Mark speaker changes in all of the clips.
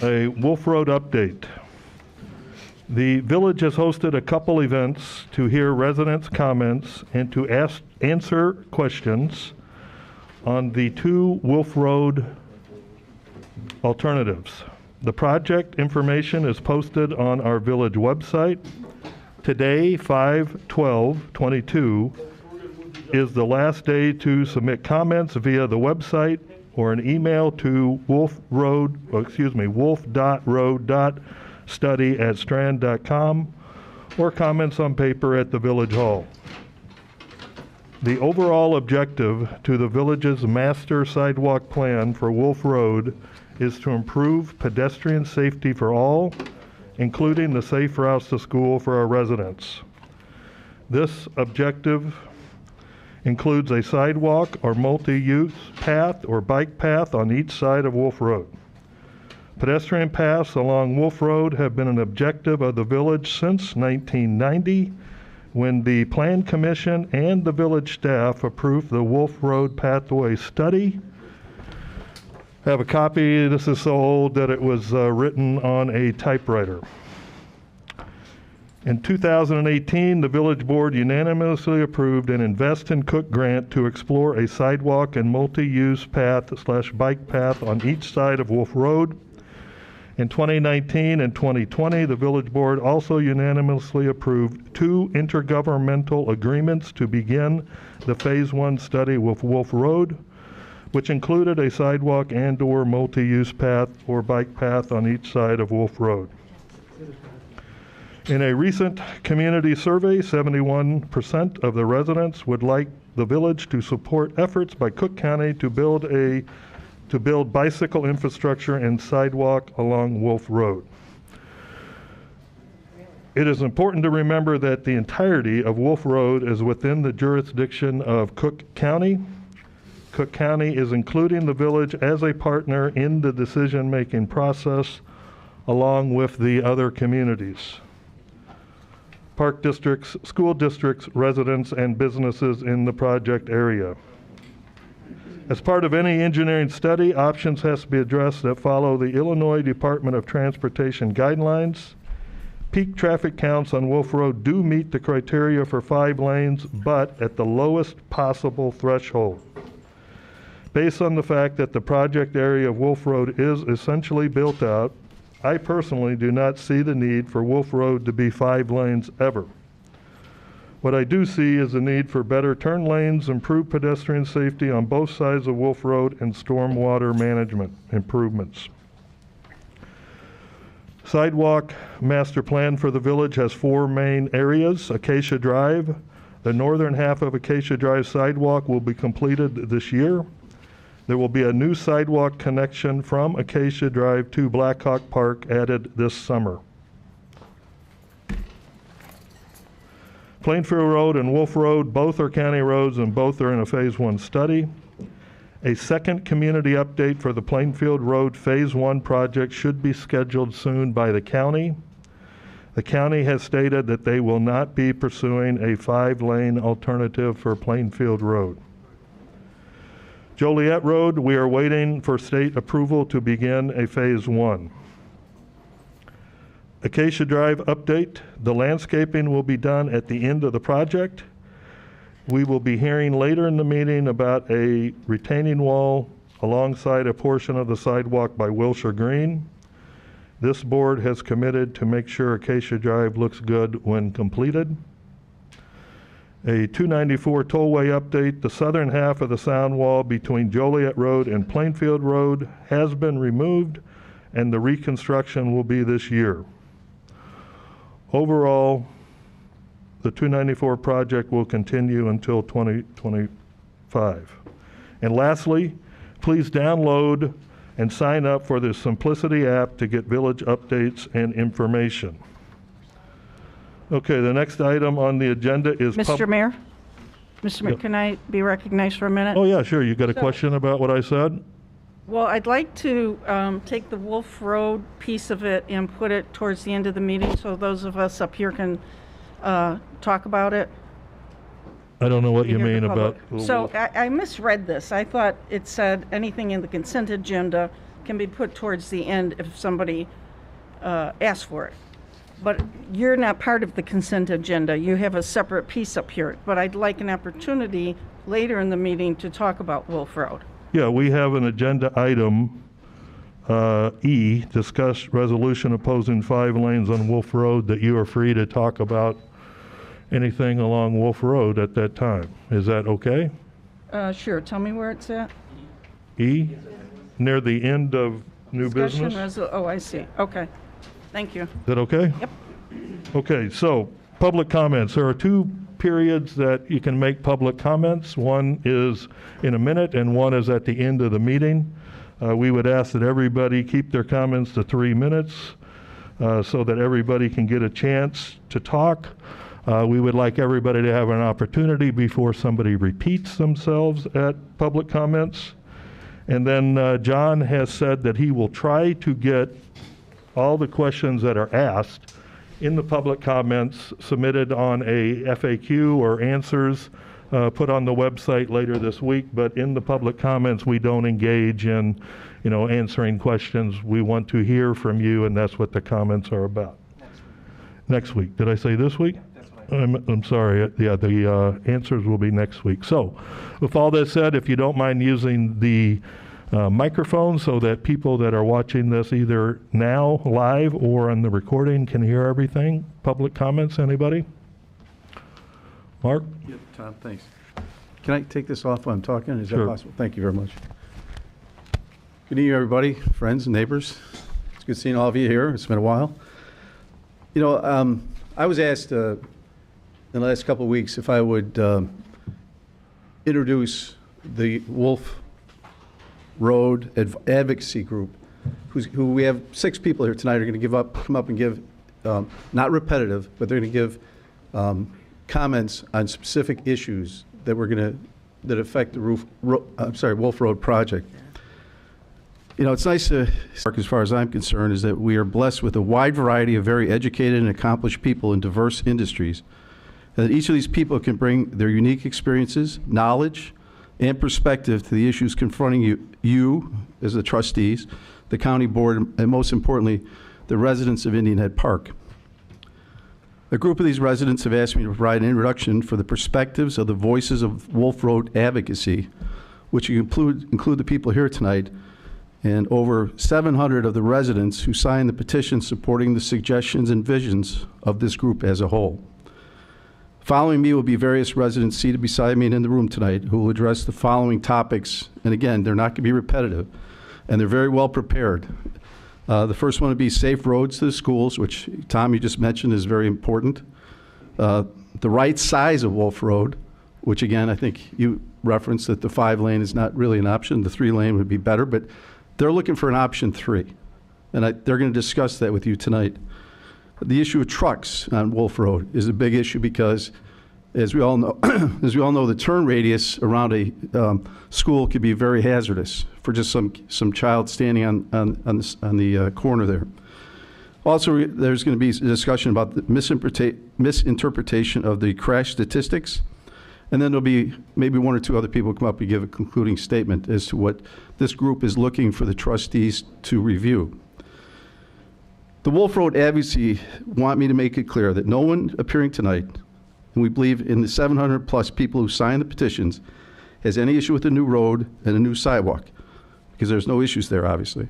Speaker 1: A Wolf Road update. The village has hosted a couple events to hear residents' comments and to answer questions on the two Wolf Road alternatives. The project information is posted on our village website. Today, 5/12/22, is the last day to submit comments via the website or an email to wolf.road.study@strand.com or comments on paper at the Village Hall. The overall objective to the village's master sidewalk plan for Wolf Road is to improve pedestrian safety for all, including the safe routes to school for our residents. This objective includes a sidewalk or multi-use path or bike path on each side of Wolf Road. Pedestrian paths along Wolf Road have been an objective of the village since 1990, when the Plan Commission and the village staff approved the Wolf Road Pathway Study. I have a copy. This is so old that it was written on a typewriter. In 2018, the village board unanimously approved an Invest in Cook grant to explore a sidewalk and multi-use path/bike path on each side of Wolf Road. In 2019 and 2020, the village board also unanimously approved two intergovernmental agreements to begin the Phase 1 study with Wolf Road, which included a sidewalk and/or multi-use path or bike path on each side of Wolf Road. In a recent community survey, 71% of the residents would like the village to support efforts by Cook County to build bicycle infrastructure and sidewalk along Wolf Road. It is important to remember that the entirety of Wolf Road is within the jurisdiction of Cook County. Cook County is including the village as a partner in the decision-making process, along with the other communities, park districts, school districts, residents, and businesses in the project area. As part of any engineering study, options has to be addressed that follow the Illinois Department of Transportation guidelines. Peak traffic counts on Wolf Road do meet the criteria for 5 lanes, but at the lowest possible threshold. Based on the fact that the project area of Wolf Road is essentially built out, I personally do not see the need for Wolf Road to be 5 lanes ever. What I do see is the need for better turn lanes, improved pedestrian safety on both sides of Wolf Road, and stormwater management improvements. Sidewalk master plan for the village has 4 main areas. Acacia Drive. The northern half of Acacia Drive sidewalk will be completed this year. There will be a new sidewalk connection from Acacia Drive to Blackhawk Park added this summer. Plainfield Road and Wolf Road, both are county roads and both are in a Phase 1 study. A second community update for the Plainfield Road Phase 1 project should be scheduled soon by the county. The county has stated that they will not be pursuing a 5-lane alternative for Plainfield Road. Joliet Road, we are waiting for state approval to begin a Phase 1. Acacia Drive update. The landscaping will be done at the end of the project. We will be hearing later in the meeting about a retaining wall alongside a portion of the sidewalk by Wilshire Green. This board has committed to make sure Acacia Drive looks good when completed. A 294 tollway update. The southern half of the sound wall between Joliet Road and Plainfield Road has been removed, and the reconstruction will be this year. Overall, the 294 project will continue until 2025. And lastly, please download and sign up for the Simplicity app to get village updates and information. Okay, the next item on the agenda is
Speaker 2: Mr. Mayor? Mr. Mayor, can I be recognized for a minute?
Speaker 1: Oh, yeah, sure. You got a question about what I said?
Speaker 2: Well, I'd like to take the Wolf Road piece of it and put it towards the end of the meeting so those of us up here can talk about it.
Speaker 1: I don't know what
Speaker 2: to
Speaker 1: you
Speaker 2: hear the
Speaker 1: mean
Speaker 2: public.
Speaker 1: about.
Speaker 2: So I misread this. I thought it said anything in the consent agenda can be put towards the end if somebody asks for it. But you're not part of the consent agenda. You have a separate piece up here. But I'd like an opportunity later in the meeting to talk about Wolf Road.
Speaker 1: Yeah, we have an agenda item, E, discuss resolution opposing 5 lanes on Wolf Road, that you are free to talk about anything along Wolf Road at that time. Is that okay?
Speaker 2: Sure, tell me where it's at.
Speaker 1: E, near the end of new
Speaker 2: Discussion
Speaker 1: business? Is
Speaker 2: oh, I see. Okay. Thank you.
Speaker 1: that okay?
Speaker 2: Yep.
Speaker 1: Okay, so public comments. There are 2 periods that you can make public comments. One is in a minute and one is at the end of the meeting. We would ask that everybody keep their comments to 3 minutes so that everybody can get a chance to talk. We would like everybody to have an opportunity before somebody repeats themselves at public comments. And then John has said that he will try to get all the questions that are asked in the public comments submitted on a FAQ or answers put on the website later this week. But in the public comments, we don't engage in, answering questions. We want to hear from you, and that's what the comments are about. Next week. Did I say this week? I'm sorry. Yeah, the answers will be next week. So with all that said, if you don't mind using the microphone so that people that are watching this either now live or on the recording can hear everything. Public comments, anybody? Mark?
Speaker 3: Yeah, Tom, thanks. Can I take this off while I'm talking? Is
Speaker 1: Sure.
Speaker 3: that possible? Thank you very much. Good evening, everybody, friends and neighbors. It's good seeing all of you here. It's been a while. I was asked in the last couple of weeks if I would introduce the Wolf Road Advocacy Group, who we have 6 people here tonight are going to come up and give, not repetitive, but they're going to give comments on specific issues that that affect the Wolf Road project. It's nice to, as far as I'm concerned, is that we are blessed with a wide variety of very educated and accomplished people in diverse industries. And that each of these people can bring their unique experiences, knowledge, and perspective to the issues confronting you as the trustees, the county board, and most importantly, the residents of Indian Head Park. A group of these residents have asked me to provide an introduction for the perspectives of the voices of Wolf Road Advocacy, which include the people here tonight, and over 700 of the residents who signed the petition supporting the suggestions and visions of this group as a whole. Following me will be various residents seated beside me and in the room tonight who will address the following topics. And again, they're not going to be repetitive, and they're very well prepared. The first one would be safe roads to the schools, which Tom, you just mentioned, is very important. The right size of Wolf Road, which again, I think you referenced that the 5-lane is not really an option. The 3-lane would be better, but they're looking for an option 3. And they're going to discuss that with you tonight. The issue of trucks on Wolf Road is a big issue because, as we all know, the turn radius around a school could be very hazardous for just some child standing on the corner there. Also, there's going to be a discussion about the misinterpretation of the crash statistics, and then there'll be maybe 1 or 2 other people come up and give a concluding statement as to what this group is looking for the trustees to review. The Wolf Road Advocacy want me to make it clear that no one appearing tonight, and we believe in the 700 plus people who signed the petitions, has any issue with the new road and a new sidewalk, because there's no issues there, obviously.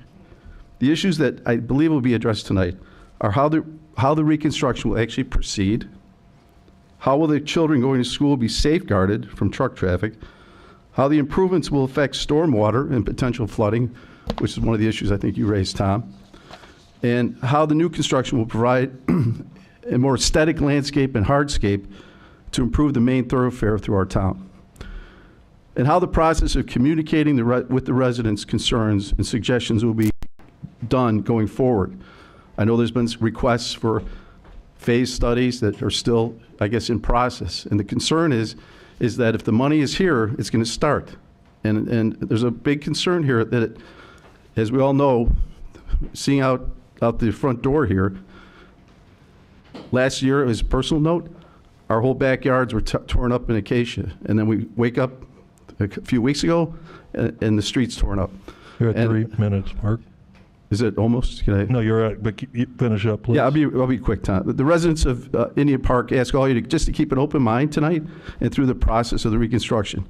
Speaker 3: The issues that I believe will be addressed tonight are how the reconstruction will actually proceed, how will the children going to school be safeguarded from truck traffic, how the improvements will affect stormwater and potential flooding, which is one of the issues I think you raised, Tom, and how the new construction will provide a more aesthetic landscape and hardscape to improve the main thoroughfare through our town, and how the process of communicating with the residents' concerns and suggestions will be done going forward. I know there's been requests for phase studies that are still, I guess, in process, and the concern is that if the money is here, it's going to start, and there's a big concern here that, as we all know, seeing out the front door here, last year, as a personal note, our whole backyards were torn up in Acacia. And then we wake up a few weeks ago, and the street's torn up.
Speaker 1: You're at
Speaker 3: And-
Speaker 1: 3 minutes, Mark.
Speaker 3: Is it almost? Can I?
Speaker 1: No, you're at, but finish up, please.
Speaker 3: Yeah, I'll be quick, Tom. The residents of Indian Park ask all you to keep an open mind tonight and through the process of the reconstruction.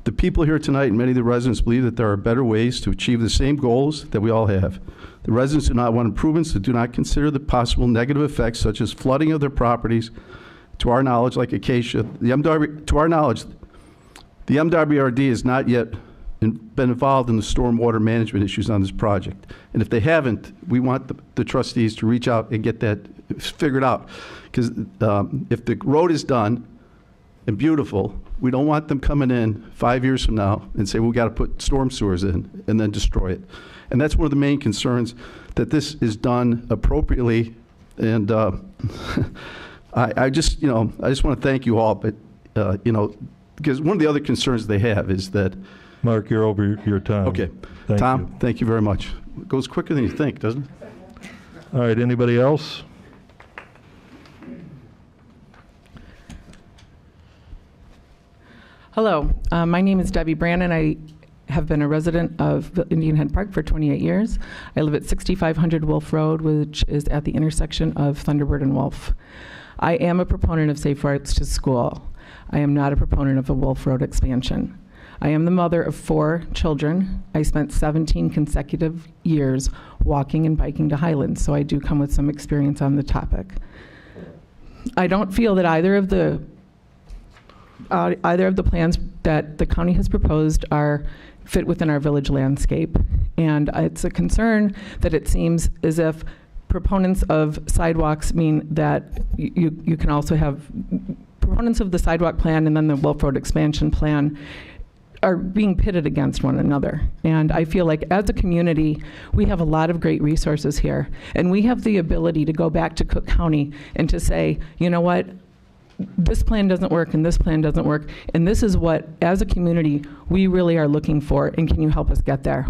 Speaker 3: The people here tonight and many of the residents believe that there are better ways to achieve the same goals that we all have. The residents do not want improvements that do not consider the possible negative effects such as flooding of their properties. To our knowledge, like Acacia, to our knowledge, the MWRD has not yet been involved in the stormwater management issues on this project. And if they haven't, we want the trustees to reach out and get that figured out. Because if the road is done and beautiful, we don't want them coming in 5 years from now and say, well, we got to put storm sewers in and then destroy it. And that's one of the main concerns, that this is done appropriately. And I just want to thank you all, but, because one of the other concerns they have is that.
Speaker 1: Mark, you're over your time.
Speaker 3: Okay.
Speaker 1: Thank
Speaker 3: Tom,
Speaker 1: you.
Speaker 3: thank you very much. It goes quicker than you think, doesn't it?
Speaker 1: All right, anybody else?
Speaker 4: Hello, my name is Debbie Brannon. I have been a resident of Indian Head Park for 28 years. I live at 6500 Wolf Road, which is at the intersection of Thunderbird and Wolf. I am a proponent of safe routes to school. I am not a proponent of a Wolf Road expansion. I am the mother of 4 children. I spent 17 consecutive years walking and biking to Highlands, so I do come with some experience on the topic. I don't feel that either of the plans that the county has proposed are fit within our village landscape. And it's a concern that it seems as if proponents of sidewalks mean that you can also have proponents of the sidewalk plan and then the Wolf Road expansion plan are being pitted against one another. And I feel like as a community, we have a lot of great resources here. And we have the ability to go back to Cook County and to say, you know what, this plan doesn't work and this plan doesn't work. And this is what, as a community, we really are looking for, and can you help us get there?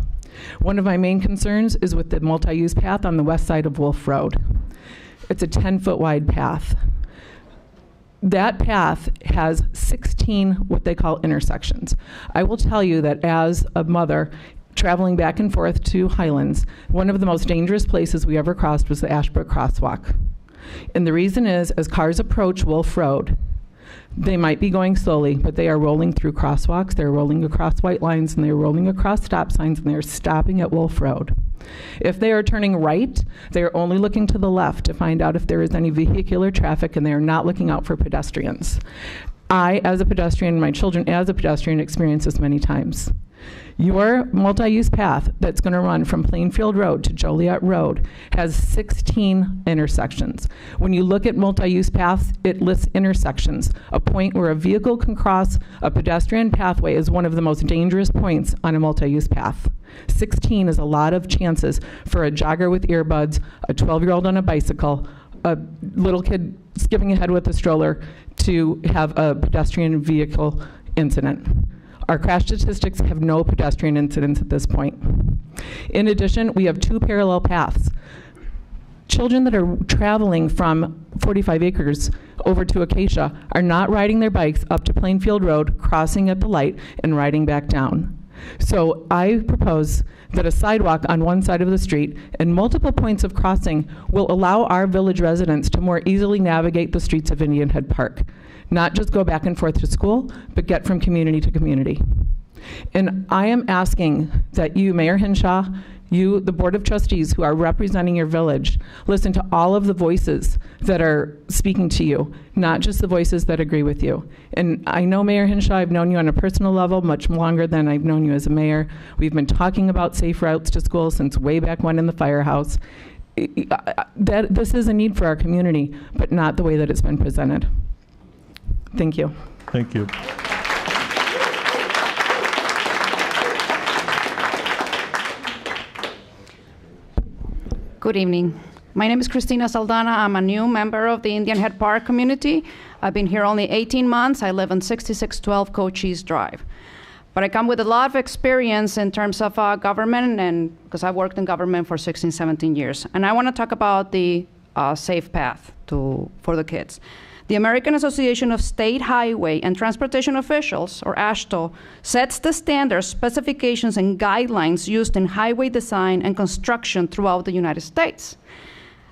Speaker 4: One of my main concerns is with the multi-use path on the west side of Wolf Road. It's a 10-foot wide path. That path has 16 what they call intersections. I will tell you that as a mother traveling back and forth to Highlands, one of the most dangerous places we ever crossed was the Ashbrook Crosswalk. And the reason is, as cars approach Wolf Road, they might be going slowly, but they are rolling through crosswalks, they're rolling across white lines, and they're rolling across stop signs, and they're stopping at Wolf Road. If they are turning right, they are only looking to the left to find out if there is any vehicular traffic, and they are not looking out for pedestrians. I, as a pedestrian, and my children as a pedestrian, experience this many times. Your multi-use path that's going to run from Plainfield Road to Joliet Road has 16 intersections. When you look at multi-use paths, it lists intersections. A point where a vehicle can cross a pedestrian pathway is one of the most dangerous points on a multi-use path. 16 is a lot of chances for a jogger with earbuds, a 12-year-old on a bicycle, a little kid skipping ahead with a stroller to have a pedestrian vehicle incident. Our crash statistics have no pedestrian incidents at this point. In addition, we have 2 parallel paths. Children that are traveling from 45 acres over to Acacia are not riding their bikes up to Plainfield Road, crossing at the light, and riding back down. So I propose that a sidewalk on one side of the street and multiple points of crossing will allow our village residents to more easily navigate the streets of Indian Head Park. Not just go back and forth to school, but get from community to community. And I am asking that you, Mayor Henshaw, you, the Board of Trustees who are representing your village, listen to all of the voices that are speaking to you, not just the voices that agree with you. And I know, Mayor Henshaw, I've known you on a personal level much longer than I've known you as a mayor. We've been talking about safe routes to school since way back when in the firehouse. This is a need for our community, but not the way that it's been presented. Thank you.
Speaker 1: Thank you.
Speaker 5: Good evening. My name is Christina Saldana. I'm a new member of the Indian Head Park community. I've been here only 18 months. I live on 6612 Cochise Drive. But I come with a lot of experience in terms of government, and because I worked in government for 16, 17 years. And I want to talk about the safe path for the kids. The American Association of State Highway and Transportation Officials, or AASHTO, sets the standards, specifications, and guidelines used in highway design and construction throughout the United States.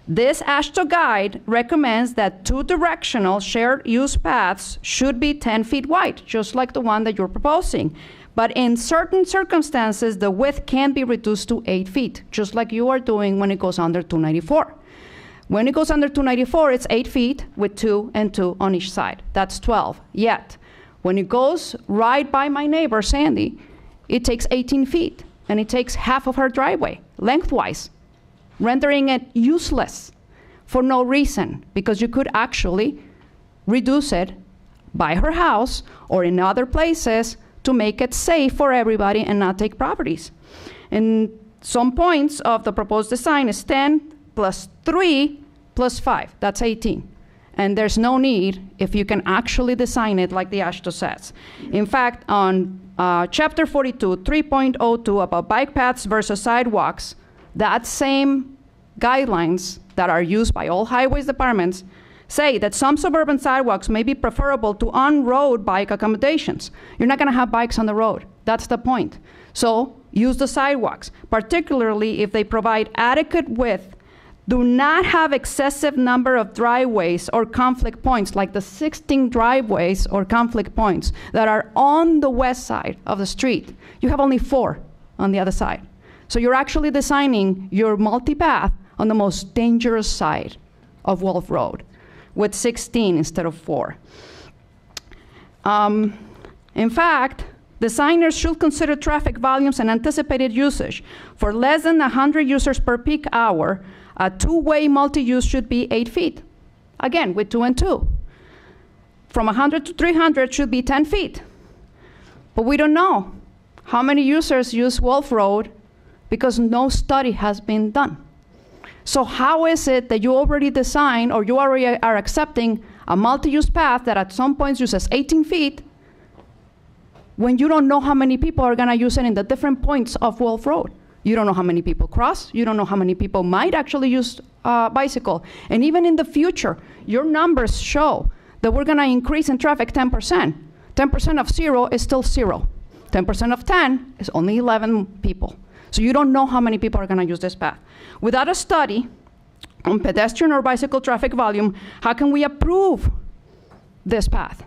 Speaker 5: This AASHTO guide recommends that two-directional shared use paths should be 10 feet wide, just like the one that you're proposing. But in certain circumstances, the width can be reduced to 8 feet, just like you are doing when it goes under 294. When it goes under 294, it's 8 feet with 2 and 2 on each side. That's 12. Yet, when it goes right by my neighbor, Sandy, it takes 18 feet, and it takes half of her driveway, lengthwise, rendering it useless for no reason, because you could actually reduce it by her house or in other places to make it safe for everybody and not take properties. And some points of the proposed design is 10 plus 3 plus 5, that's 18. And there's no need if you can actually design it like the AASHTO says. In fact, on Chapter 42, 3.02 about bike paths versus sidewalks, that same guidelines that are used by all highways departments say that some suburban sidewalks may be preferable to on-road bike accommodations. You're not gonna have bikes on the road. That's the point. So use the sidewalks, particularly if they provide adequate width, do not have excessive number of driveways or conflict points, like the 16 driveways or conflict points that are on the west side of the street. You have only 4 on the other side. So you're actually designing your multipath on the most dangerous side of Wolf Road with 16 instead of 4. In fact, designers should consider traffic volumes and anticipated usage. For less than 100 users per peak hour, a two-way multi-use should be 8 feet. Again, with 2 and 2. From 100 to 300 should be 10 feet. But we don't know how many users use Wolf Road because no study has been done. So how is it that you already design or you already are accepting a multi-use path that at some points uses 18 feet when you don't know how many people are gonna use it in the different points of Wolf Road? You don't know how many people cross. You don't know how many people might actually use bicycle. And even in the future, your numbers show that we're gonna increase in traffic 10%. 10% of 0 is still 0. 10% of 10 is only 11 people. So you don't know how many people are gonna use this path. Without a study on pedestrian or bicycle traffic volume, how can we approve this path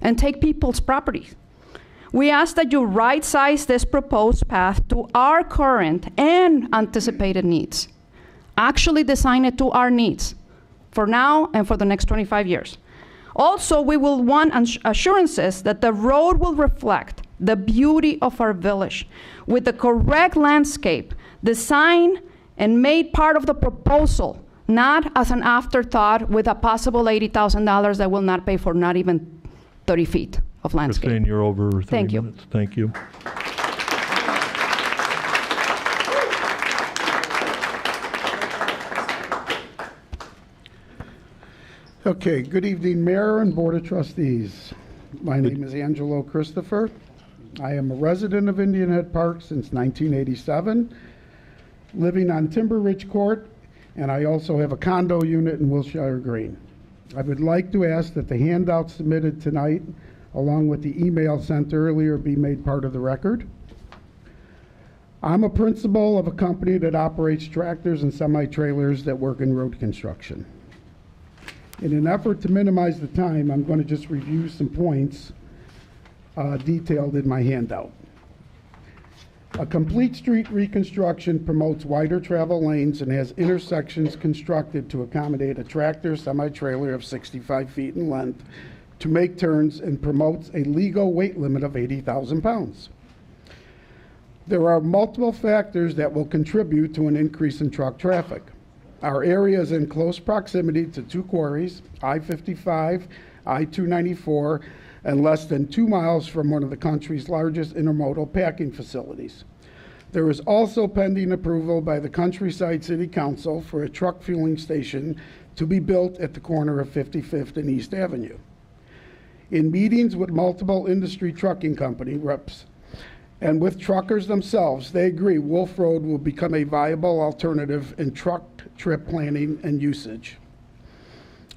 Speaker 5: and take people's properties? We ask that you right-size this proposed path to our current and anticipated needs. Actually design it to our needs for now and for the next 25 years. Also, we will want assurances that the road will reflect the beauty of our village with the correct landscape design and made part of the proposal, not as an afterthought with a possible $80,000 that will not pay for not even 30 feet of landscape.
Speaker 1: Christine, you're over 3
Speaker 5: Thank you.
Speaker 1: minutes. Thank you.
Speaker 6: Okay, good evening, Mayor and Board of Trustees. My name is Angelo Christopher. I am a resident of Indian Head Park since 1987, living on Timber Ridge Court, and I also have a condo unit in Wilshire Green. I would like to ask that the handout submitted tonight, along with the email sent earlier, be made part of the record. I'm a principal of a company that operates tractors and semi-trailers that work in road construction. In an effort to minimize the time, I'm going to just review some points detailed in my handout. A complete street reconstruction promotes wider travel lanes and has intersections constructed to accommodate a tractor semi-trailer of 65 feet in length to make turns and promotes a legal weight limit of 80,000 pounds. There are multiple factors that will contribute to an increase in truck traffic. Our area is in close proximity to 2 quarries, I-55, I-294, and less than 2 miles from one of the country's largest intermodal packing facilities. There is also pending approval by the Countryside City Council for a truck fueling station to be built at the corner of 55th and East Avenue. In meetings with multiple industry trucking company reps and with truckers themselves, they agree Wolf Road will become a viable alternative in truck trip planning and usage.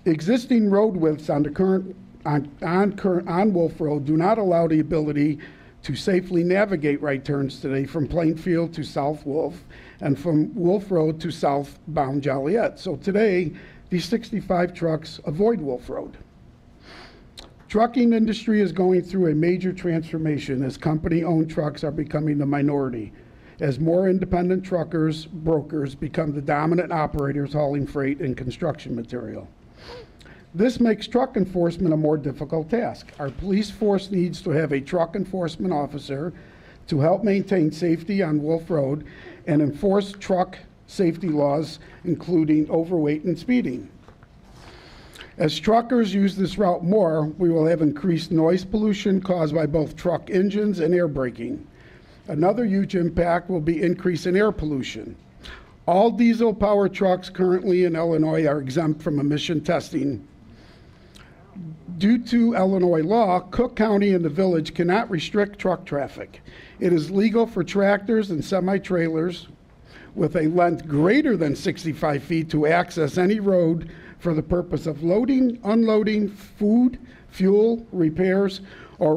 Speaker 6: Existing road widths on the current on Wolf Road do not allow the ability to safely navigate right turns today from Plainfield to South Wolf and from Wolf Road to southbound Joliet. So today, these 65 trucks avoid Wolf Road. Trucking industry is going through a major transformation as company-owned trucks are becoming the minority, as more independent truckers, brokers become the dominant operators hauling freight and construction material. This makes truck enforcement a more difficult task. Our police force needs to have a truck enforcement officer to help maintain safety on Wolf Road and enforce truck safety laws, including overweight and speeding. As truckers use this route more, we will have increased noise pollution caused by both truck engines and air braking. Another huge impact will be increase in air pollution. All diesel-powered trucks currently in Illinois are exempt from emission testing. Due to Illinois law, Cook County and the village cannot restrict truck traffic. It is legal for tractors and semi-trailers with a length greater than 65 feet to access any road for the purpose of loading, unloading, food, fuel, repairs, or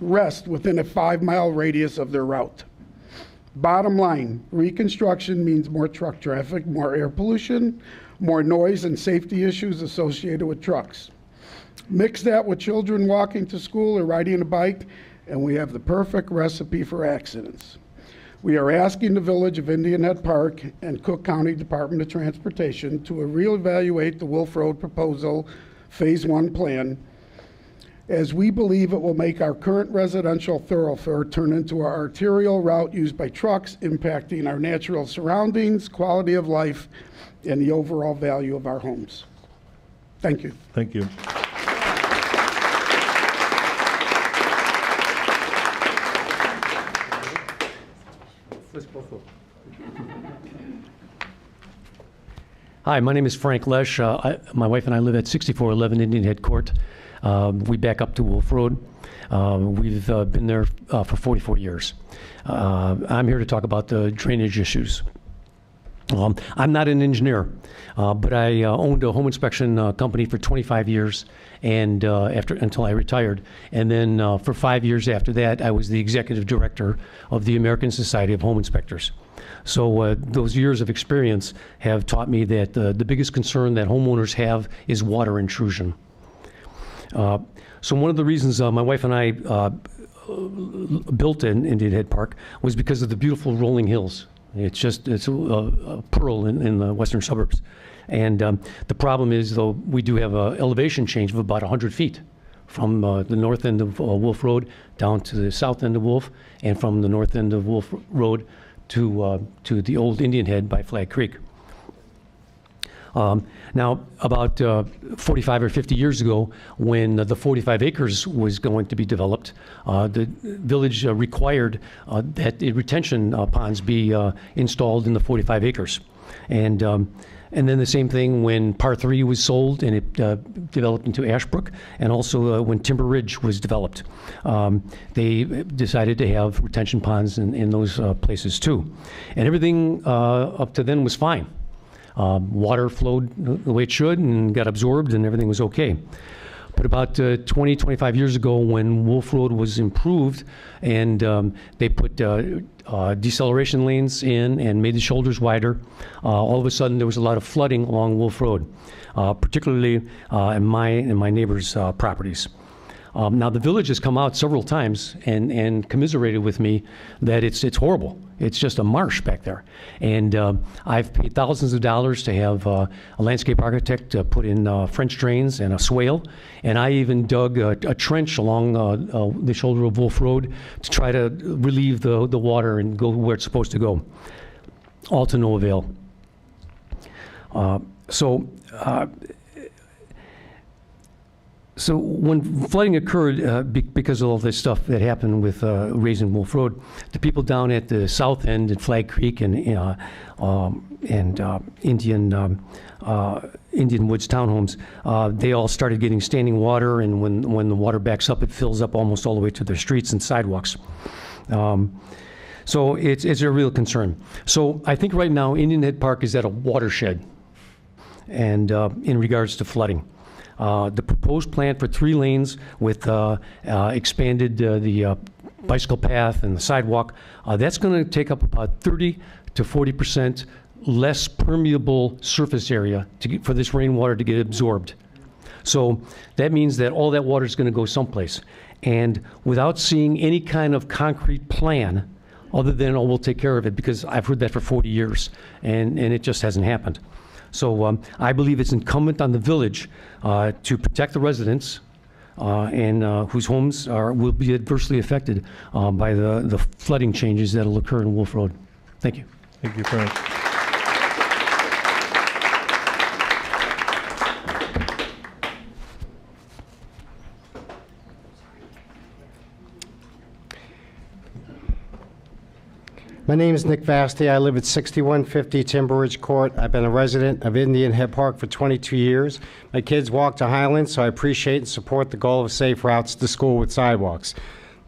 Speaker 6: rest within a 5-mile radius of their route. Bottom line, Reconstruction means more truck traffic, more air pollution, more noise and safety issues associated with trucks. Mix that with children walking to school or riding a bike, and we have the perfect recipe for accidents. We are asking the Village of Indian Head Park and Cook County Department of Transportation to reevaluate the Wolf Road proposal Phase 1 plan, as we believe it will make our current residential thoroughfare turn into our arterial route used by trucks, impacting our natural surroundings, quality of life, and the overall value of our homes. Thank you.
Speaker 1: Thank you.
Speaker 7: Hi, my name is Frank Lesh. My wife and I live at 6411 Indian Head Court. We back up to Wolf Road. We've been there for 44 years. I'm here to talk about the drainage issues. I'm not an engineer, but I owned a home inspection company for 25 years and until I retired. And then for 5 years after that, I was the executive director of the American Society of Home Inspectors. So those years of experience have taught me that the biggest concern that homeowners have is water intrusion. So one of the reasons my wife and I built in Indian Head Park was because of the beautiful rolling hills. It's a pearl in the western suburbs. And the problem is, though, we do have an elevation change of about 100 feet from the north end of Wolf Road down to the south end of Wolf, and from the north end of Wolf Road to the old Indian Head by Flag Creek. Now, about 45 or 50 years ago, when the 45 acres was going to be developed, the village required that retention ponds be installed in the 45 acres. And then the same thing when Par 3 was sold and it developed into Ashbrook, and also when Timber Ridge was developed. They decided to have retention ponds in those places too. And everything up to then was fine. Water flowed the way it should and got absorbed, and everything was okay. But about 20, 25 years ago, when Wolf Road was improved and they put deceleration lanes in and made the shoulders wider, all of a sudden there was a lot of flooding along Wolf Road, particularly in my neighbors' properties. Now, the village has come out several times and commiserated with me that it's horrible. It's just a marsh back there. And I've paid thousands of dollars to have a landscape architect put in French drains and a swale. And I even dug a trench along the shoulder of Wolf Road to try to relieve the water and go where it's supposed to go. All to no avail. So when flooding occurred, because of all this stuff that happened with raising Wolf Road, the people down at the south end at Flag Creek and Indian Woods townhomes, they all started getting standing water, and when the water backs up, it fills up almost all the way to their streets and sidewalks. So it's a real concern. So I think right now Indian Head Park is at a watershed, and in regards to flooding. The proposed plan for 3 lanes with expanded the bicycle path and the sidewalk, that's going to take up about 30 to 40% less permeable surface area for this rainwater to get absorbed. So that means that all that water is going to go someplace. And without seeing any kind of concrete plan, other than, oh, we'll take care of it, because I've heard that for 40 years, and it just hasn't happened. So I believe it's incumbent on the village to protect the residents and whose homes will be adversely affected by the flooding changes that will occur in Wolf Road. Thank you.
Speaker 1: Thank you, Frank.
Speaker 8: My name is Nick Vasti. I live at 6150 Timber Ridge Court. I've been a resident of Indian Head Park for 22 years. My kids walk to Highlands, so I appreciate and support the goal of safe routes to school with sidewalks.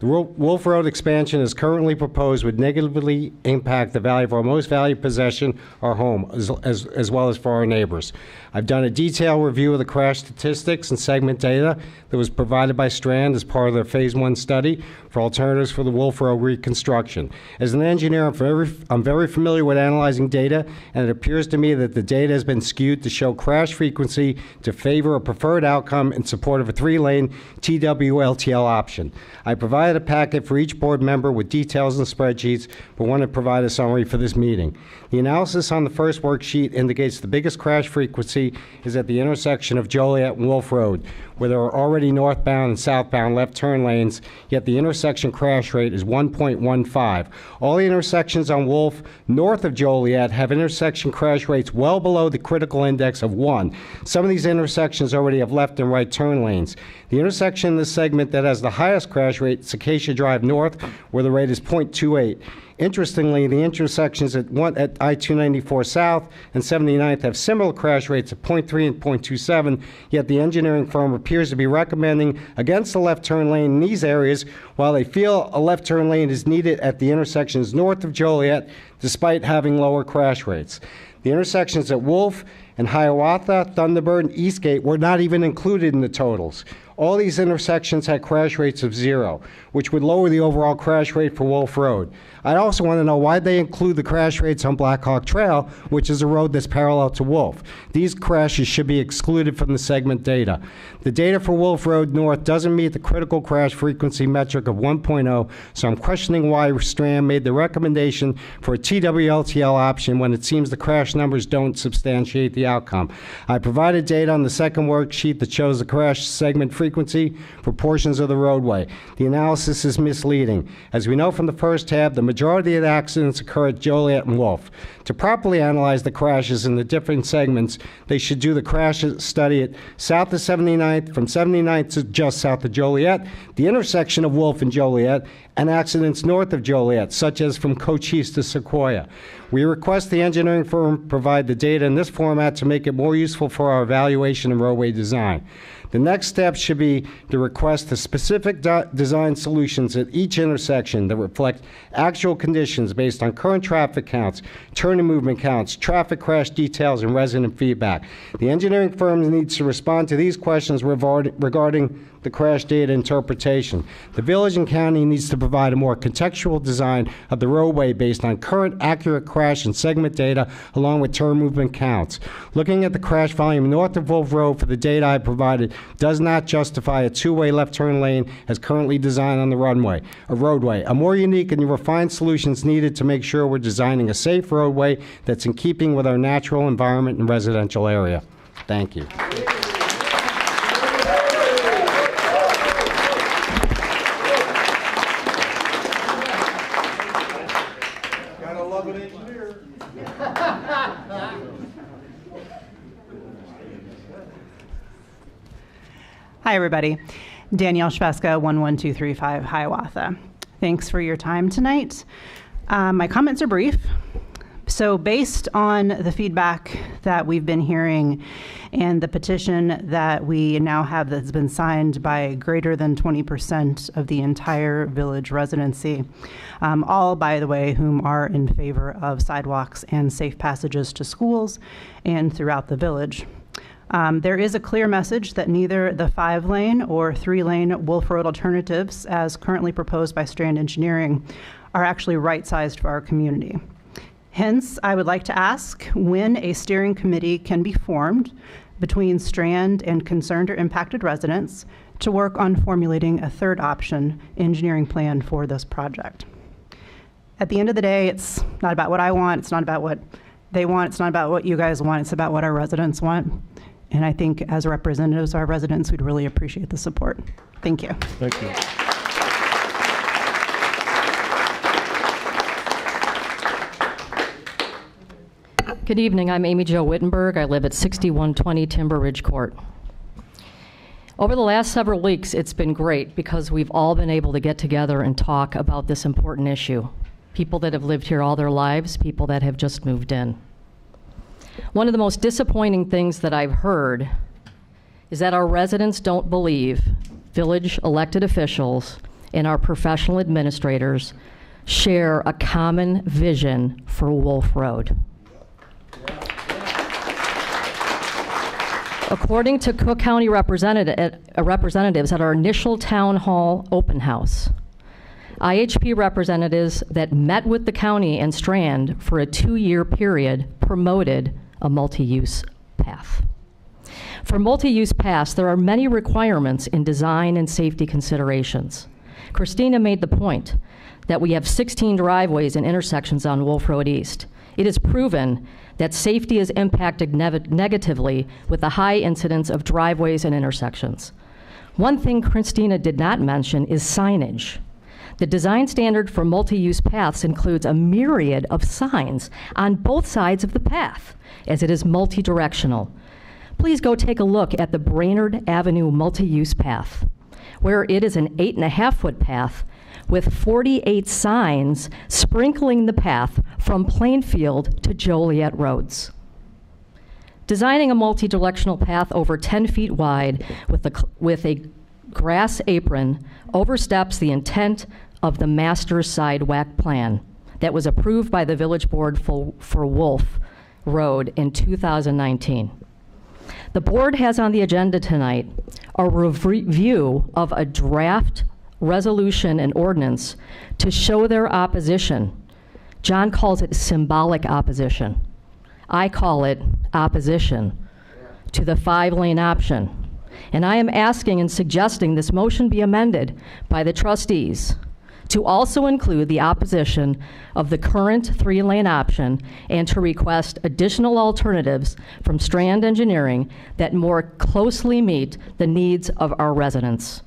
Speaker 8: The Wolf Road expansion is currently proposed would negatively impact the value of our most valued possession, our home, as well as for our neighbors. I've done a detailed review of the crash statistics and segment data that was provided by Strand as part of their Phase 1 study for alternatives for the Wolf Road reconstruction. As an engineer, I'm very familiar with analyzing data, and it appears to me that the data has been skewed to show crash frequency to favor a preferred outcome in support of a 3-lane TWLTL option. I provided a packet for each board member with details and spreadsheets, but want to provide a summary for this meeting. The analysis on the first worksheet indicates the biggest crash frequency is at the intersection of Joliet and Wolf Road, where there are already northbound and southbound left turn lanes, yet the intersection crash rate is 1.15. All the intersections on Wolf north of Joliet have intersection crash rates well below the critical index of 1. Some of these intersections already have left and right turn lanes. The intersection in this segment that has the highest crash rate is Acacia Drive North, where the rate is 0.28. Interestingly, the intersections at I-294 South and 79th have similar crash rates of 0.3 and 0.27, yet the engineering firm appears to be recommending against the left turn lane in these areas, while they feel a left turn lane is needed at the intersections north of Joliet, despite having lower crash rates. The intersections at Wolf and Hiawatha, Thunderbird, and Eastgate were not even included in the totals. All these intersections had crash rates of 0, which would lower the overall crash rate for Wolf Road. I also want to know why they include the crash rates on Black Hawk Trail, which is a road that's parallel to Wolf. These crashes should be excluded from the segment data. The data for Wolf Road North doesn't meet the critical crash frequency metric of 1.0, so I'm questioning why Strand made the recommendation for a TWLTL option when it seems the crash numbers don't substantiate the outcome. I provided data on the second worksheet that shows the crash segment frequency for portions of the roadway. The analysis is misleading. As we know from the first tab, the majority of the accidents occur at Joliet and Wolf. To properly analyze the crashes in the different segments, they should do the crash study at south of 79th, from 79th to just south of Joliet, the intersection of Wolf and Joliet, and accidents north of Joliet, such as from Cochise to Sequoia. We request the engineering firm provide the data in this format to make it more useful for our evaluation and roadway design. The next step should be to request the specific design solutions at each intersection that reflect actual conditions based on current traffic counts, turning movement counts, traffic crash details, and resident feedback. The engineering firm needs to respond to these questions regarding the crash data interpretation. The village and county needs to provide a more contextual design of the roadway based on current accurate crash and segment data along with turn movement counts. Looking at the crash volume north of Wolf Road for the data I provided does not justify a two-way left turn lane as currently designed on the roadway. A more unique and refined solution is needed to make sure we're designing a safe roadway that's in keeping with our natural environment and residential area. Thank you.
Speaker 9: Hi, everybody. Danielle Shveska, 11235 Hiawatha. Thanks for your time tonight. My comments are brief. So based on the feedback that we've been hearing and the petition that we now have that's been signed by greater than 20% of the entire village residency, all, by the way, whom are in favor of sidewalks and safe passages to schools and throughout the village, There is a clear message that neither the 5-lane or 3-lane Wolf Road alternatives, as currently proposed by Strand Engineering, are actually right-sized for our community. Hence, I would like to ask when a steering committee can be formed between Strand and concerned or impacted residents to work on formulating a third option engineering plan for this project. At the end of the day, it's not about what I want, it's not about what they want, it's not about what you guys want, it's about what our residents want. And I think as representatives of our residents, we'd really appreciate the support. Thank you.
Speaker 1: Thank you.
Speaker 10: Good evening. I'm Amy Jo Wittenberg. I live at 6120 Timber Ridge Court. Over the last several weeks, it's been great because we've all been able to get together and talk about this important issue. People that have lived here all their lives, people that have just moved in. One of the most disappointing things that I've heard is that our residents don't believe village elected officials and our professional administrators share a common vision for Wolf Road. According to Cook County representatives at our initial town hall open house, IHP representatives that met with the county and Strand for a 2-year period promoted a multi-use path. For multi-use paths, there are many requirements in design and safety considerations. Christina made the point that we have 16 driveways and intersections on Wolf Road East. It is proven that safety is impacted negatively with the high incidence of driveways and intersections. One thing Christina did not mention is signage. The design standard for multi-use paths includes a myriad of signs on both sides of the path, as it is multi-directional. Please go take a look at the Brainerd Avenue multi-use path, where it is an 8.5-foot path with 48 signs sprinkling the path from Plainfield to Joliet Roads. Designing a multi-directional path over 10 feet wide with a grass apron oversteps the intent of the master sidewalk plan that was approved by the village board for Wolf Road in 2019. The board has on the agenda tonight a review of a draft resolution and ordinance to show their opposition. John calls it symbolic opposition. I call it opposition to the 5-lane option. And I am asking and suggesting this motion be amended by the trustees to also include the opposition of the current 3-lane option and to request additional alternatives from Strand Engineering that more closely meet the needs of our residents.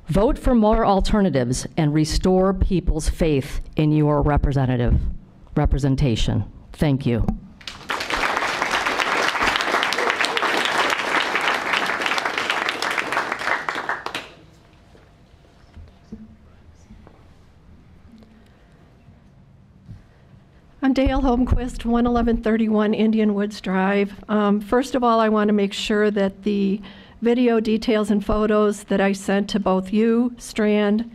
Speaker 10: Vote for more alternatives and restore people's faith in your representation. Thank you.
Speaker 11: I'm Dale Holmquist, 11131 Indian Woods Drive. First of all, I want to make sure that the video details and photos that I sent to both you, Strand,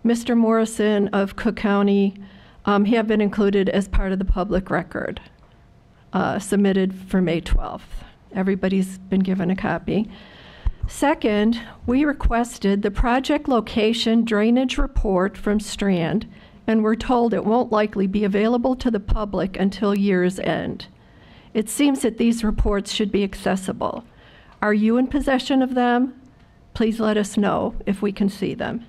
Speaker 11: Mr. Morrison of Cook County, have been included as part of the public record submitted for May 12th. Everybody's been given a copy. Second, we requested the project location drainage report from Strand, and we're told it won't likely be available to the public until year's end. It seems that these reports should be accessible. Are you in possession of them? Please let us know if we can see them.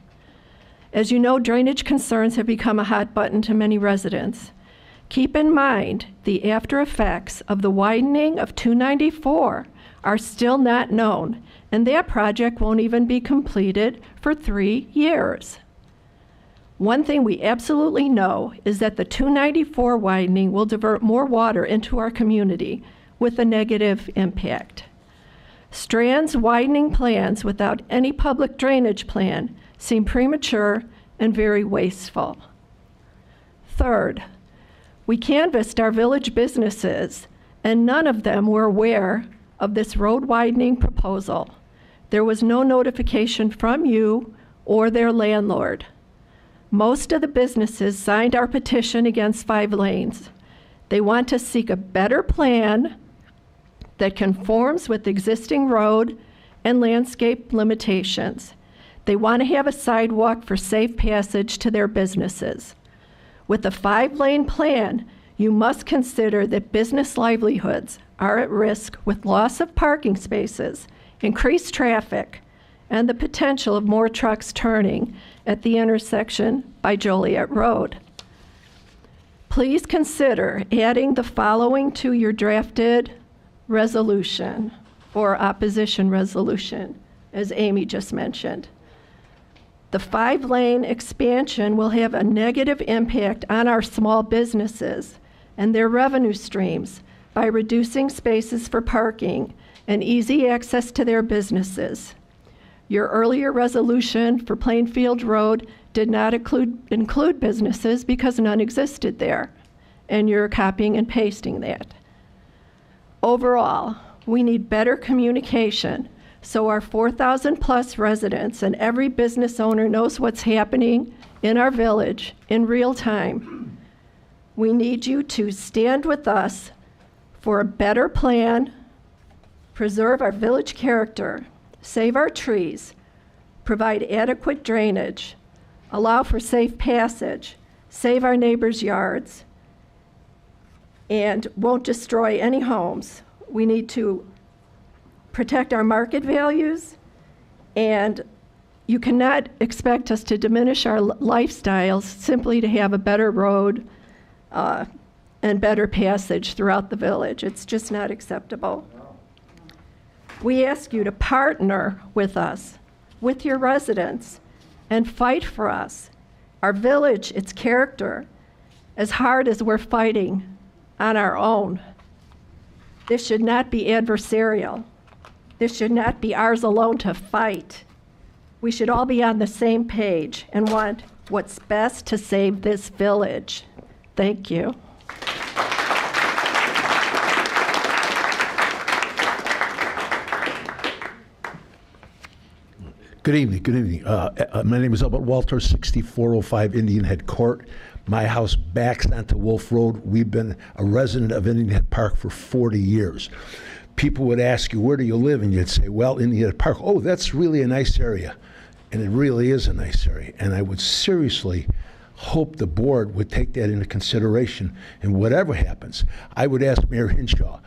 Speaker 11: As you know, drainage concerns have become a hot button to many residents. Keep in mind, the after effects of the widening of 294 are still not known, and that project won't even be completed for 3 years. One thing we absolutely know is that the 294 widening will divert more water into our community with a negative impact. Strand's widening plans without any public drainage plan seem premature and very wasteful. Third, we canvassed our village businesses, and none of them were aware of this road widening proposal. There was no notification from you or their landlord. Most of the businesses signed our petition against 5 lanes. They want to seek a better plan that conforms with existing road and landscape limitations. They want to have a sidewalk for safe passage to their businesses. With a 5-lane plan, you must consider that business livelihoods are at risk with loss of parking spaces, increased traffic, and the potential of more trucks turning at the intersection by Joliet Road. Please consider adding the following to your drafted resolution or opposition resolution, as Amy just mentioned. The 5-lane expansion will have a negative impact on our small businesses and their revenue streams by reducing spaces for parking and easy access to their businesses. Your earlier resolution for Plainfield Road did not include businesses because none existed there, and you're copying and pasting that. Overall, we need better communication so our 4,000 plus residents and every business owner knows what's happening in our village in real time. We need you to stand with us for a better plan, preserve our village character, save our trees, provide adequate drainage, allow for safe passage, save our neighbors' yards, and won't destroy any homes. We need to protect our market values, and you cannot expect us to diminish our lifestyles simply to have a better road and better passage throughout the village. It's just not acceptable. We ask you to partner with us, with your residents, and fight for us, our village, its character, as hard as we're fighting on our own. This should not be adversarial. This should not be ours alone to fight. We should all be on the same page and want what's best to save this village. Thank you.
Speaker 12: Good evening. Good evening. My name is Albert Walter, 6405 Indian Head Court. My house backs onto Wolf Road. We've been a resident of Indian Head Park for 40 years. People would ask you, where do you live? And you'd say, well, Indian Head Park. Oh, that's really a nice area. And it really is a nice area. And I would seriously hope the board would take that into consideration. And whatever happens, I would ask Mayor Hinshaw,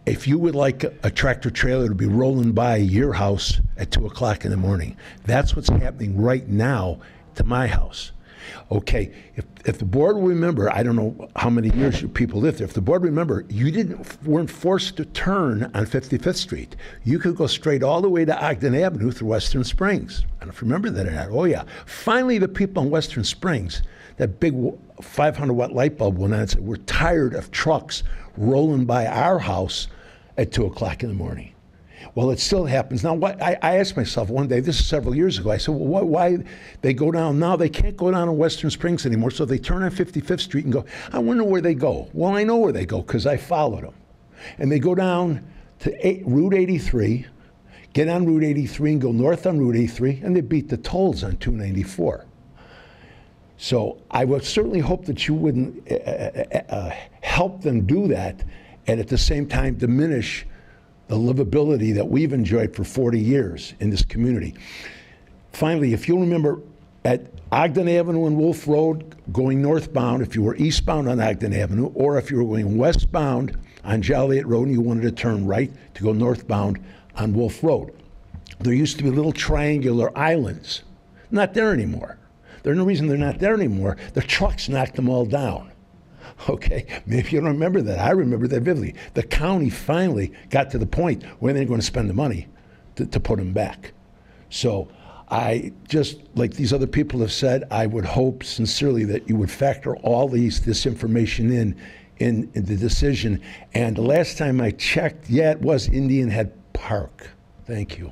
Speaker 12: if you would like a tractor trailer to be rolling by your house at 2 o'clock in the morning. That's what's happening right now to my house. Okay, if the board will remember, I don't know how many years you people lived there, if the board remember, you weren't forced to turn on 55th Street. You could go straight all the way to Ogden Avenue through Western Springs. I don't know if you remember that or not. Oh yeah. Finally, the people in Western Springs, that big 500-watt light bulb went on and said, we're tired of trucks rolling by our house at 2 o'clock in the morning. Well, it still happens. Now, I asked myself one day, this is several years ago, I said, well, why they go down now? They can't go down in Western Springs anymore, so they turn on 55th Street and go, I wonder where they go. Well, I know where they go because I followed them. And they go down to Route 83, get on Route 83 and go north on Route 83, and they beat the tolls on 294. So I would certainly hope that you wouldn't help them do that and at the same time diminish the livability that we've enjoyed for 40 years in this community. Finally, if you'll remember, at Ogden Avenue and Wolf Road going northbound, if you were eastbound on Ogden Avenue, or if you were going westbound on Joliet Road and you wanted to turn right to go northbound on Wolf Road, there used to be little triangular islands. Not there anymore. There's no reason they're not there anymore. The trucks knocked them all down. Okay, maybe you don't remember that. I remember that vividly. The county finally got to the point where they're going to spend the money to put them back. So I just, like these other people have said, I would hope sincerely that you would factor all this information in the decision. And the last time I checked, yeah, it was Indian Head Park. Thank you.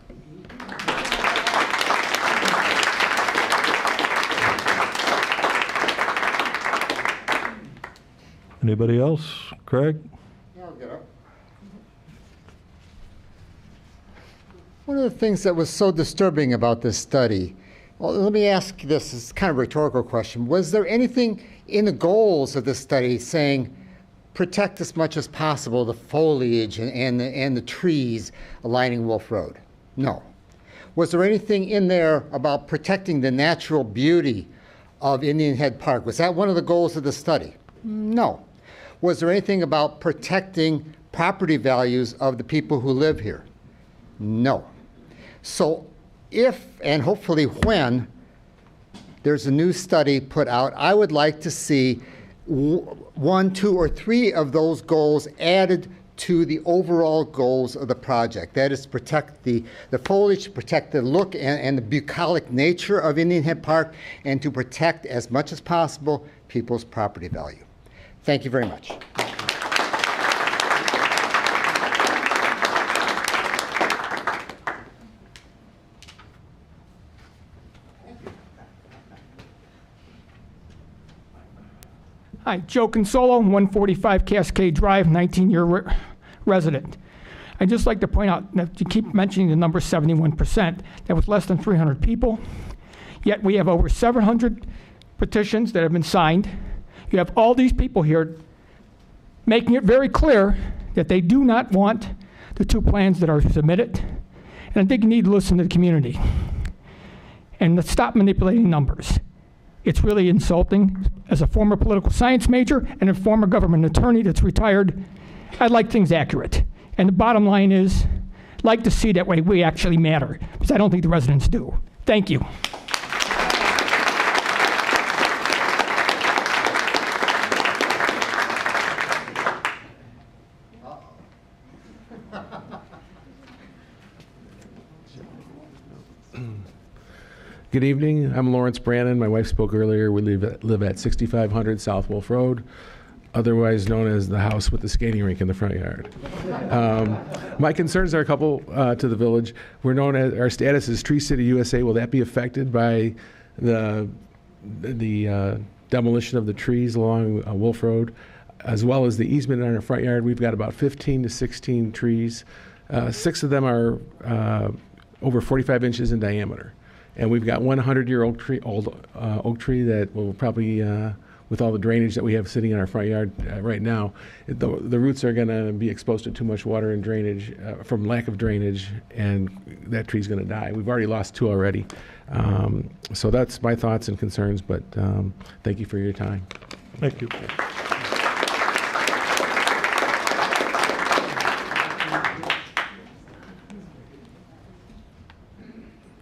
Speaker 1: Anybody else? Craig?
Speaker 13: I'll get up. One of the things that was so disturbing about this study, well, let me ask this, it's kind of a rhetorical question. Was there anything in the goals of this study saying protect as much as possible the foliage and the trees lining Wolf Road? No. Was there anything in there about protecting the natural beauty of Indian Head Park? Was that one of the goals of the study? No. Was there anything about protecting property values of the people who live here? No. So if, and hopefully when, there's a new study put out, I would like to see 1, 2, or 3 of those goals added to the overall goals of the project. That is to protect the foliage, to protect the look and the bucolic nature of Indian Head Park, and to protect as much as possible people's property value. Thank you very much.
Speaker 14: Hi, Joe Consolo, 145 Cascade Drive, 19-year resident. I'd just like to point out that you keep mentioning the number 71%. That was less than 300 people. Yet we have over 700 petitions that have been signed. You have all these people here making it very clear that they do not want the 2 plans that are submitted. And I think you need to listen to the community and let's stop manipulating numbers. It's really insulting. As a former political science major and a former government attorney that's retired, I like things accurate. And the bottom line is, I'd like to see that way we actually matter, because I don't think the residents do. Thank you.
Speaker 15: Good evening. I'm Lawrence Brannon. My wife spoke earlier. We live at 6500 South Wolf Road, otherwise known as the house with the skating rink in the front yard. My concerns are a couple to the village. We're known as, our status is Tree City USA. Will that be affected by the demolition of the trees along Wolf Road, as well as the easement in our front yard? We've got about 15 to 16 trees. 6 of them are over 45 inches in diameter. And we've got 100-year-old oak tree that will probably, with all the drainage that we have sitting in our front yard right now, the roots are going to be exposed to too much water and drainage from lack of drainage, and that tree's going to die. We've already lost 2 already. So that's my thoughts and concerns, but thank you for your time.
Speaker 1: Thank you.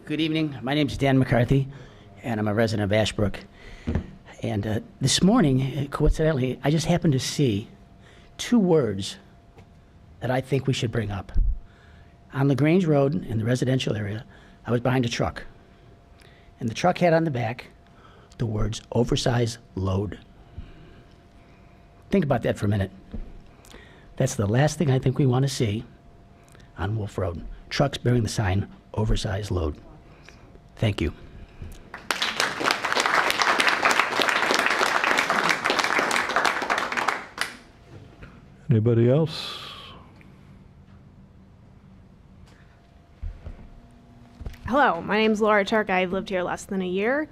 Speaker 16: Good evening. My name is Dan McCarthy, and I'm a resident of Ashbrook. And this morning, coincidentally, I just happened to see 2 words that I think we should bring up. On LaGrange Road in the residential area, I was behind a truck. And the truck had on the back the words oversized load. Think about that for a minute. That's the last thing I think we want to see on Wolf Road. Trucks bearing the sign oversized load. Thank you.
Speaker 1: Anybody else?
Speaker 17: Hello, my name is Laura Turk. I've lived here less than a year,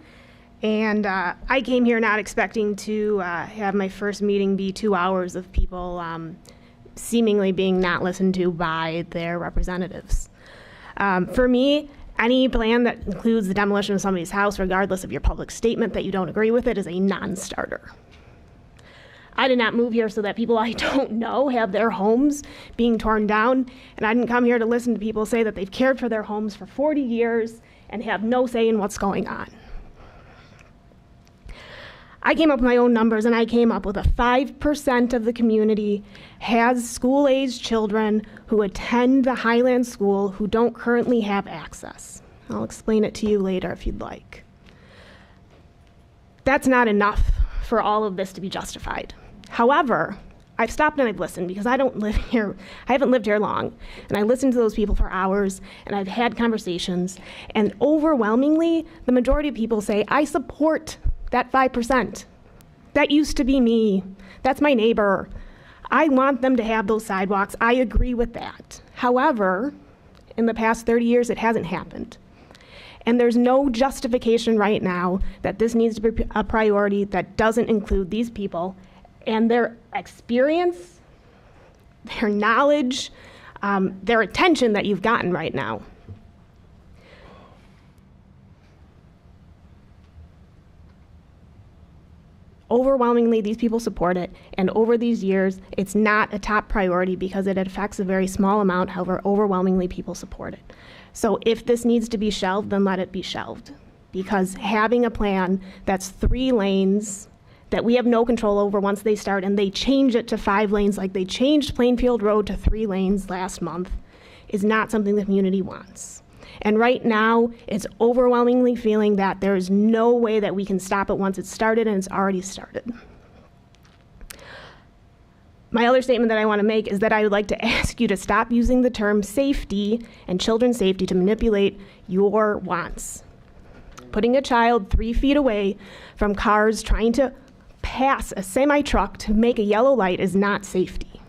Speaker 17: and I came here not expecting to have my first meeting be 2 hours of people seemingly being not listened to by their representatives. For me, any plan that includes the demolition of somebody's house, regardless of your public statement that you don't agree with it, is a non-starter. I did not move here so that people I don't know have their homes being torn down, and I didn't come here to listen to people say that they've cared for their homes for 40 years and have no say in what's going on. I came up with my own numbers, and I came up with a 5% of the community has school-aged children who attend the Highland School who don't currently have access. I'll explain it to you later if you'd like. That's not enough for all of this to be justified. However, I've stopped and I've listened because I don't live here, I haven't lived here long, and I listened to those people for hours, and I've had conversations, and overwhelmingly, the majority of people say, I support that 5%. That used to be me. That's my neighbor. I want them to have those sidewalks. I agree with that. However, in the past 30 years, it hasn't happened. And there's no justification right now that this needs to be a priority that doesn't include these people and their experience, their knowledge, their attention that you've gotten right now. Overwhelmingly, these people support it, and over these years, it's not a top priority because it affects a very small amount. However, overwhelmingly, people support it. So if this needs to be shelved, then let it be shelved, because having a plan that's 3 lanes that we have no control over once they start, and they change it to 5 lanes like they changed Plainfield Road to 3 lanes last month, is not something the community wants. And right now, it's overwhelmingly feeling that there is no way that we can stop it once it's started, and it's already started. My other statement that I want to make is that I would like to ask you to stop using the term safety and children's safety to manipulate your wants. Putting a child 3 feet away from cars trying to pass a semi-truck to make a yellow light is not safety.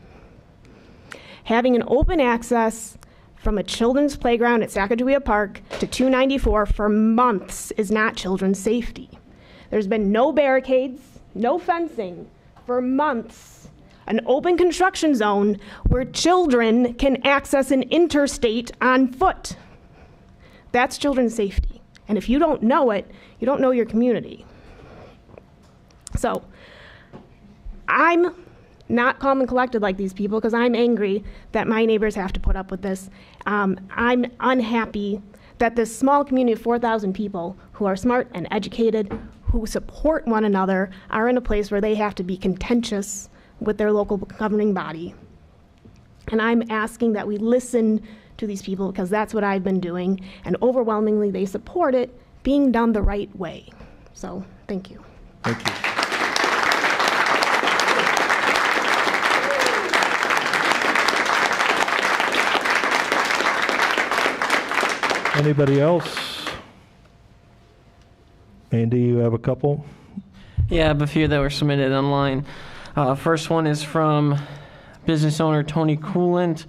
Speaker 17: Having an open access from a children's playground at Sacagawea Park to 294 for months is not children's safety. There's been no barricades, no fencing for months. An open construction zone where children can access an interstate on foot. That's children's safety. And if you don't know it, you don't know your community. So I'm not calm and collected like these people because I'm angry that my neighbors have to put up with this. I'm unhappy that this small community of 4,000 people who are smart and educated, who support one another, are in a place where they have to be contentious with their local governing body. And I'm asking that we listen to these people because that's what I've been doing, and overwhelmingly they support it being done the right way. So, thank you.
Speaker 1: Thank you. Anybody else? Andy, you have a couple?
Speaker 18: Yeah, I have a few that were submitted online. First one is from business owner Tony Coolant.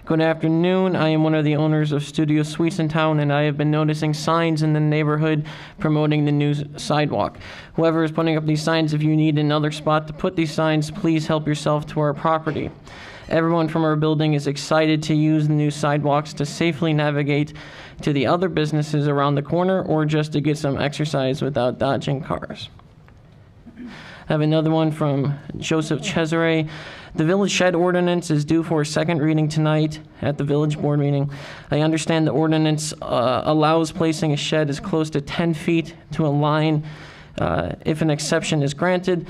Speaker 18: Good afternoon. I am one of the owners of Studio Suites in town, and I have been noticing signs in the neighborhood promoting the new sidewalk. Whoever is putting up these signs, if you need another spot to put these signs, please help yourself to our property. Everyone from our building is excited to use the new sidewalks to safely navigate to the other businesses around the corner or just to get some exercise without dodging cars. I have another one from Joseph Cesare. The village shed ordinance is due for a second reading tonight at the village board meeting. I understand the ordinance allows placing a shed as close to 10 feet to a line if an exception is granted.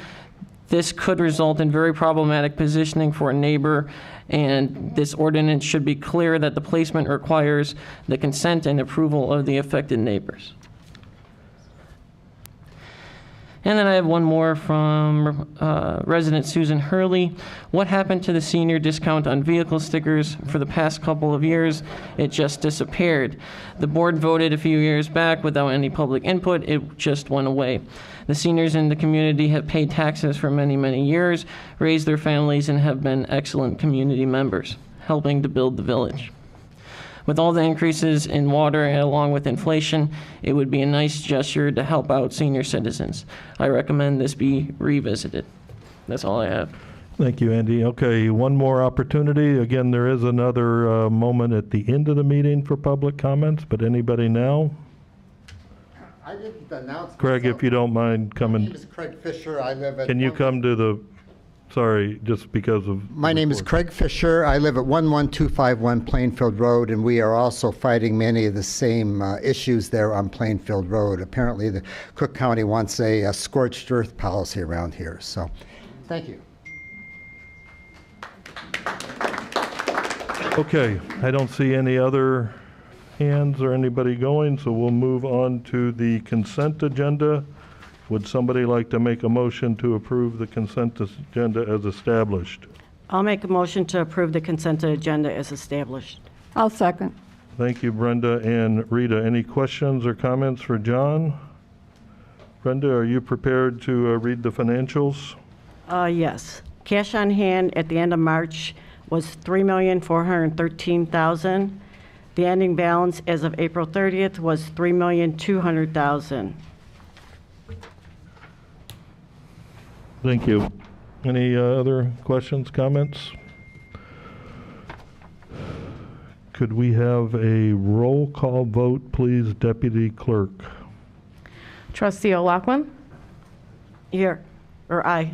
Speaker 18: This could result in very problematic positioning for a neighbor, and this ordinance should be clear that the placement requires the consent and approval of the affected neighbors. And then I have one more from resident Susan Hurley. What happened to the senior discount on vehicle stickers for the past couple of years? It just disappeared. The board voted a few years back without any public input. It just went away. The seniors in the community have paid taxes for many, many years, raised their families, and have been excellent community members, helping to build the village. With all the increases in water and along with inflation, it would be a nice gesture to help out senior citizens. I recommend this be revisited. That's all I have.
Speaker 1: Thank you, Andy. Okay, one more opportunity. Again, there is another moment at the end of the meeting for public comments, but anybody now?
Speaker 13: I didn't announce
Speaker 1: Craig,
Speaker 13: myself.
Speaker 1: if you don't mind coming.
Speaker 13: My name is Craig Fisher. I live at...
Speaker 1: Can you come to the, sorry, just because of...
Speaker 13: My name is Craig Fisher. I live at 11251 Plainfield Road, and we are also fighting many of the same issues there on Plainfield Road. Apparently, the Cook County wants a scorched earth policy around here. So, thank you.
Speaker 1: Okay, I don't see any other hands or anybody going, so we'll move on to the consent agenda. Would somebody like to make a motion to approve the consent agenda as established?
Speaker 19: I'll make a motion to approve the consent agenda as established.
Speaker 20: I'll second.
Speaker 1: Thank you, Brenda and Rita. Any questions or comments for John? Brenda, are you prepared to read the financials?
Speaker 19: Yes. Cash on hand at the end of March was $3,413,000. The ending balance as of April 30th was $3,200,000.
Speaker 1: Thank you. Any other questions, comments? Could we have a roll call vote, please, Deputy Clerk?
Speaker 20: Trustee O'Loughlin?
Speaker 19: Here, or aye.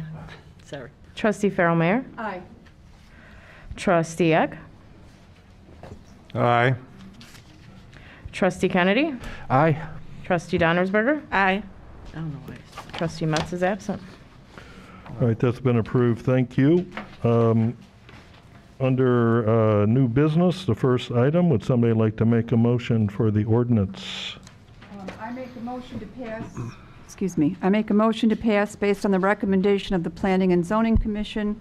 Speaker 19: Sorry.
Speaker 20: Trustee Farrell Mayer?
Speaker 2: Aye.
Speaker 20: Trustee Eck?
Speaker 21: Aye.
Speaker 20: Trustee Kennedy?
Speaker 21: Aye.
Speaker 20: Trustee Donnersberger?
Speaker 2: Aye.
Speaker 19: I don't know why.
Speaker 20: Trustee Metz is absent.
Speaker 1: All right, that's been approved. Thank you. Under new business, the first item, would somebody like to make a motion for the ordinance?
Speaker 22: I make a motion to pass. Excuse me. I make a motion to pass based on the recommendation of the Planning and Zoning Commission,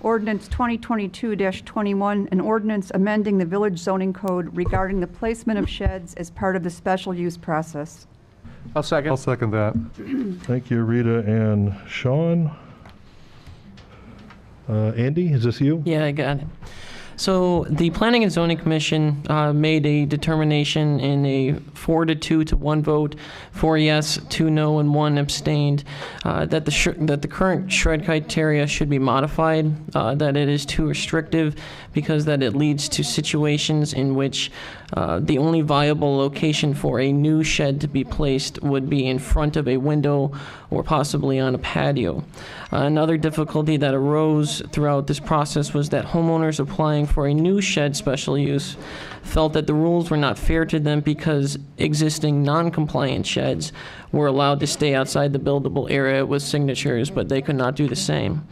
Speaker 22: Ordinance 2022-21, an ordinance amending the Village Zoning Code regarding the placement of sheds as part of the special use process.
Speaker 21: I'll second that.
Speaker 1: Thank you, Rita and Sean. Andy, is this you?
Speaker 18: Yeah, I got it. So the Planning and Zoning Commission made a determination in a 4-2 to 1 vote, 4 yes, 2 no, and 1 abstained, that the current shred criteria should be modified, that it is too restrictive because that it leads to situations in which the only viable location for a new shed to be placed would be in front of a window or possibly on a patio. Another difficulty that arose throughout this process was that homeowners applying for a new shed special use felt that the rules were not fair to them because existing non-compliant sheds were allowed to stay outside the buildable area with signatures, but they could not do the same.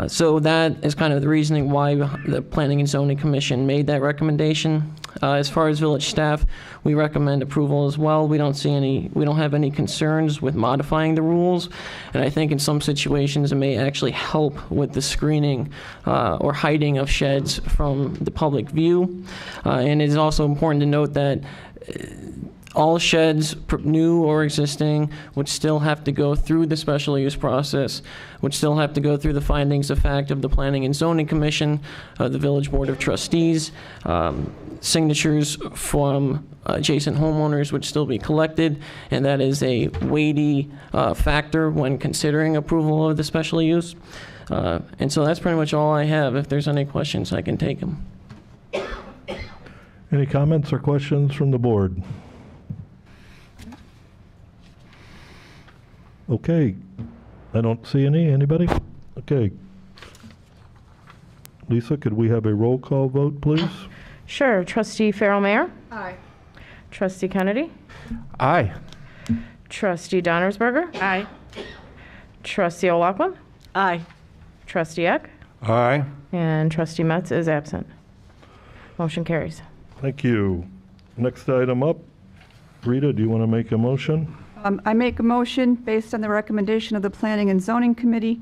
Speaker 18: So that is kind of the reasoning why the Planning and Zoning Commission made that recommendation. As far as village staff, we recommend approval as well. We don't have any concerns with modifying the rules, and I think in some situations it may actually help with the screening or hiding of sheds from the public view. And it is also important to note that all sheds, new or existing, would still have to go through the special use process, would still have to go through the findings of fact of the Planning and Zoning Commission, the Village Board of Trustees. Signatures from adjacent homeowners would still be collected, and that is a weighty factor when considering approval of the special use. And so that's pretty much all I have. If there's any questions, I can take them.
Speaker 1: Any comments or questions from the board? Okay, I don't see any. Anybody? Okay. Lisa, could we have a roll call vote, please?
Speaker 20: Sure. Trustee Farrell Mayer?
Speaker 2: Aye.
Speaker 20: Trustee Kennedy?
Speaker 21: Aye.
Speaker 20: Trustee Donnersberger?
Speaker 2: Aye.
Speaker 20: Trustee O'Loughlin?
Speaker 19: Aye.
Speaker 20: Trustee Eck?
Speaker 21: Aye.
Speaker 20: And Trustee Metz is absent. Motion carries.
Speaker 1: Thank you. Next item up. Rita, do you want to make a motion?
Speaker 22: I make a motion based on the recommendation of the Planning and Zoning Committee,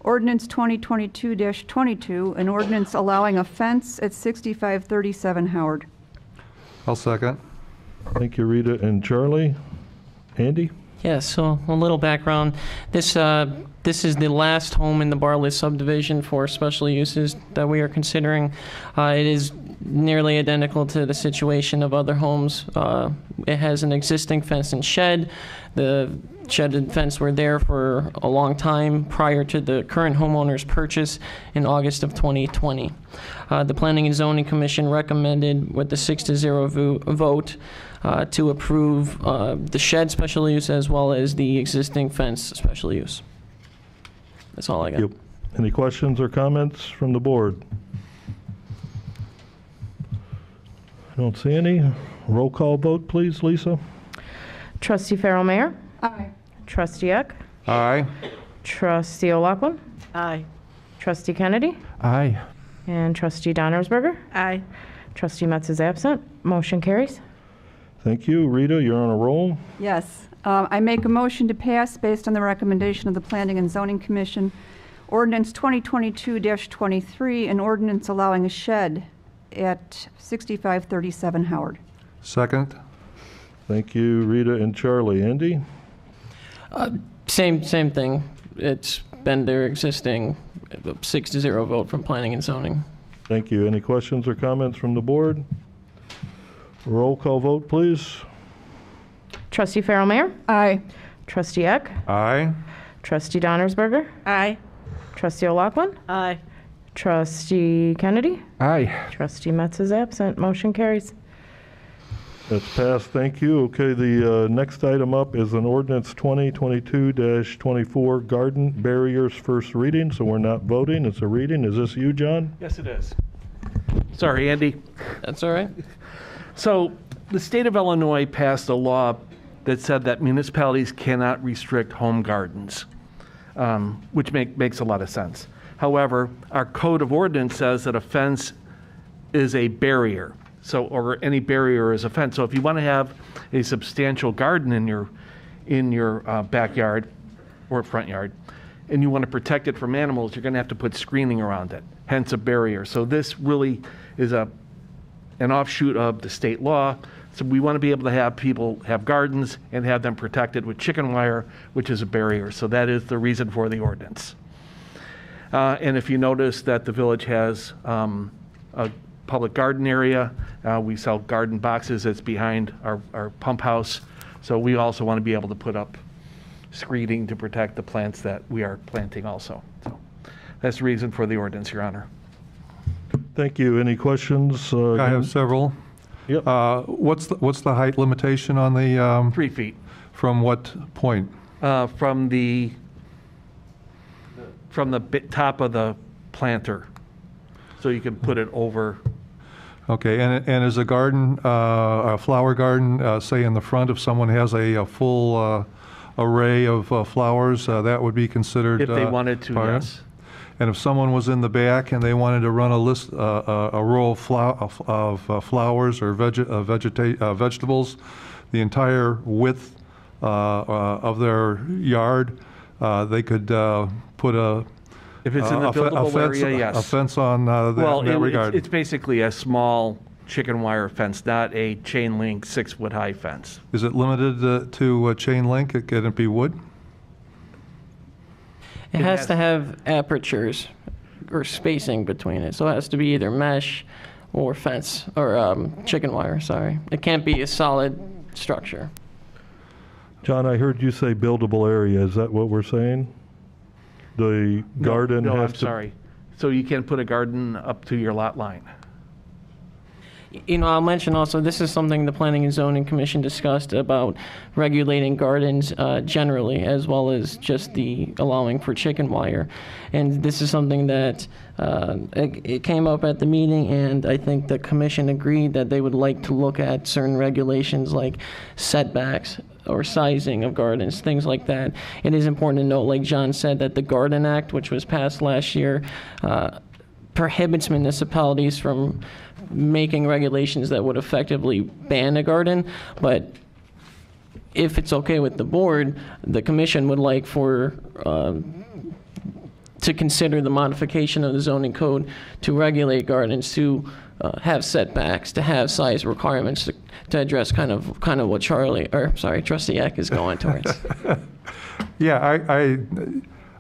Speaker 22: Ordinance 2022-22, an ordinance allowing a fence at 6537 Howard.
Speaker 21: I'll second.
Speaker 1: Thank you, Rita and Charlie. Andy?
Speaker 18: Yeah, so a little background. This is the last home in the Bartlett subdivision for special uses that we are considering. It is nearly identical to the situation of other homes. It has an existing fence and shed. The shed and fence were there for a long time prior to the current homeowner's purchase in August of 2020. The Planning and Zoning Commission recommended with the 6-0 vote to approve the shed special use as well as the existing fence special use. That's all I got.
Speaker 1: Yep. Any questions or comments from the board? I don't see any. Roll call vote, please, Lisa.
Speaker 20: Trustee Farrell Mayer?
Speaker 2: Aye.
Speaker 20: Trustee Eck?
Speaker 21: Aye.
Speaker 20: Trustee O'Loughlin?
Speaker 19: Aye.
Speaker 20: Trustee Kennedy?
Speaker 21: Aye.
Speaker 20: And Trustee Donnersberger?
Speaker 2: Aye.
Speaker 20: Trustee Metz is absent. Motion carries.
Speaker 1: Thank you. Rita, you're on a roll.
Speaker 22: Yes. I make a motion to pass based on the recommendation of the Planning and Zoning Commission, Ordinance 2022-23, an ordinance allowing a shed at 6537 Howard.
Speaker 21: Second.
Speaker 1: Thank you, Rita and Charlie. Andy?
Speaker 18: Same thing. It's been their existing 6-0 vote from Planning and Zoning.
Speaker 1: Thank you. Any questions or comments from the board? Roll call vote, please.
Speaker 20: Trustee Farrell Mayer?
Speaker 22: Aye.
Speaker 20: Trustee Eck?
Speaker 21: Aye.
Speaker 20: Trustee Donnersberger?
Speaker 2: Aye.
Speaker 20: Trustee O'Loughlin?
Speaker 19: Aye.
Speaker 20: Trustee Kennedy?
Speaker 21: Aye.
Speaker 20: Trustee Metz is absent. Motion carries.
Speaker 1: That's passed. Thank you. Okay, the next item up is an ordinance 2022-24 garden barriers first reading. So we're not voting. It's a reading. Is this you, John?
Speaker 3: Yes, it is. Sorry, Andy.
Speaker 18: That's all right.
Speaker 3: So the state of Illinois passed a law that said that municipalities cannot restrict home gardens, which makes a lot of sense. However, our code of ordinance says that a fence is a barrier. So, or any barrier is a fence. So if you want to have a substantial garden in your backyard or front yard, and you want to protect it from animals, you're going to have to put screening around it, hence a barrier. So this really is an offshoot of the state law. So we want to be able to have people have gardens and have them protected with chicken wire, which is a barrier. So that is the reason for the ordinance. And if you notice that the village has a public garden area, we sell garden boxes that's behind our pump house. So we also want to be able to put up screening to protect the plants that we are planting also. So that's the reason for the ordinance, Your Honor.
Speaker 1: Thank you. Any questions?
Speaker 21: I have several.
Speaker 1: Yep.
Speaker 21: What's the height limitation on the?
Speaker 3: 3 feet.
Speaker 21: From what point?
Speaker 3: From the top of the planter, so you can put it over.
Speaker 21: Okay, and is a garden, a flower garden, say in the front, if someone has a full array of flowers, that would be considered?
Speaker 3: If they wanted to, yes.
Speaker 21: And if someone was in the back and they wanted to run a row of flowers or vegetables, the entire width of their yard, they could put
Speaker 3: if it's in the buildable area, yes.
Speaker 21: A fence on that regard.
Speaker 3: It's basically a small chicken wire fence, not a chain link 6-foot high fence.
Speaker 21: Is it limited to chain link? Can it be wood?
Speaker 18: It has to have apertures or spacing between it. So it has to be either mesh or fence or chicken wire, sorry. It can't be a solid structure.
Speaker 1: John, I heard you say buildable area. Is that what we're saying? The garden
Speaker 3: no,
Speaker 1: has
Speaker 3: I'm sorry. So you can't put a garden up to your lot line.
Speaker 18: You know, I'll mention also, this is something the Planning and Zoning Commission discussed about regulating gardens generally, as well as just the allowing for chicken wire. And this is something that it came up at the meeting, and I think the commission agreed that they would like to look at certain regulations like setbacks or sizing of gardens, things like that. It is important to note, like John said, that the Garden Act, which was passed last year, prohibits municipalities from making regulations that would effectively ban a garden. But if it's okay with the board, the commission would like for to consider the modification of the zoning code to regulate gardens, to have setbacks, to have size requirements, to address kind of what Trustee Eck is going towards.
Speaker 21: Yeah,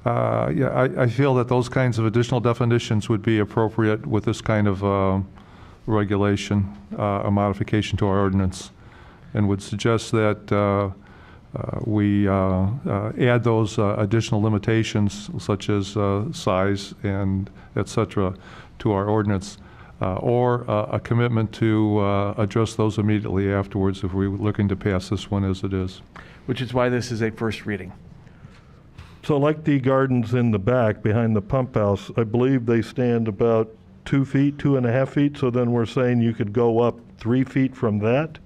Speaker 21: I feel that those kinds of additional definitions would be appropriate with this kind of regulation, a modification to our ordinance, and would suggest that we add those additional limitations such as size and et cetera to our ordinance, or a commitment to address those immediately afterwards if we're looking to pass this one as it is.
Speaker 3: Which is why this is a first reading.
Speaker 1: So like the gardens in the back behind the pump house, I believe they stand about 2 feet, 2.5 feet. So then we're saying you could go up 3 feet from that?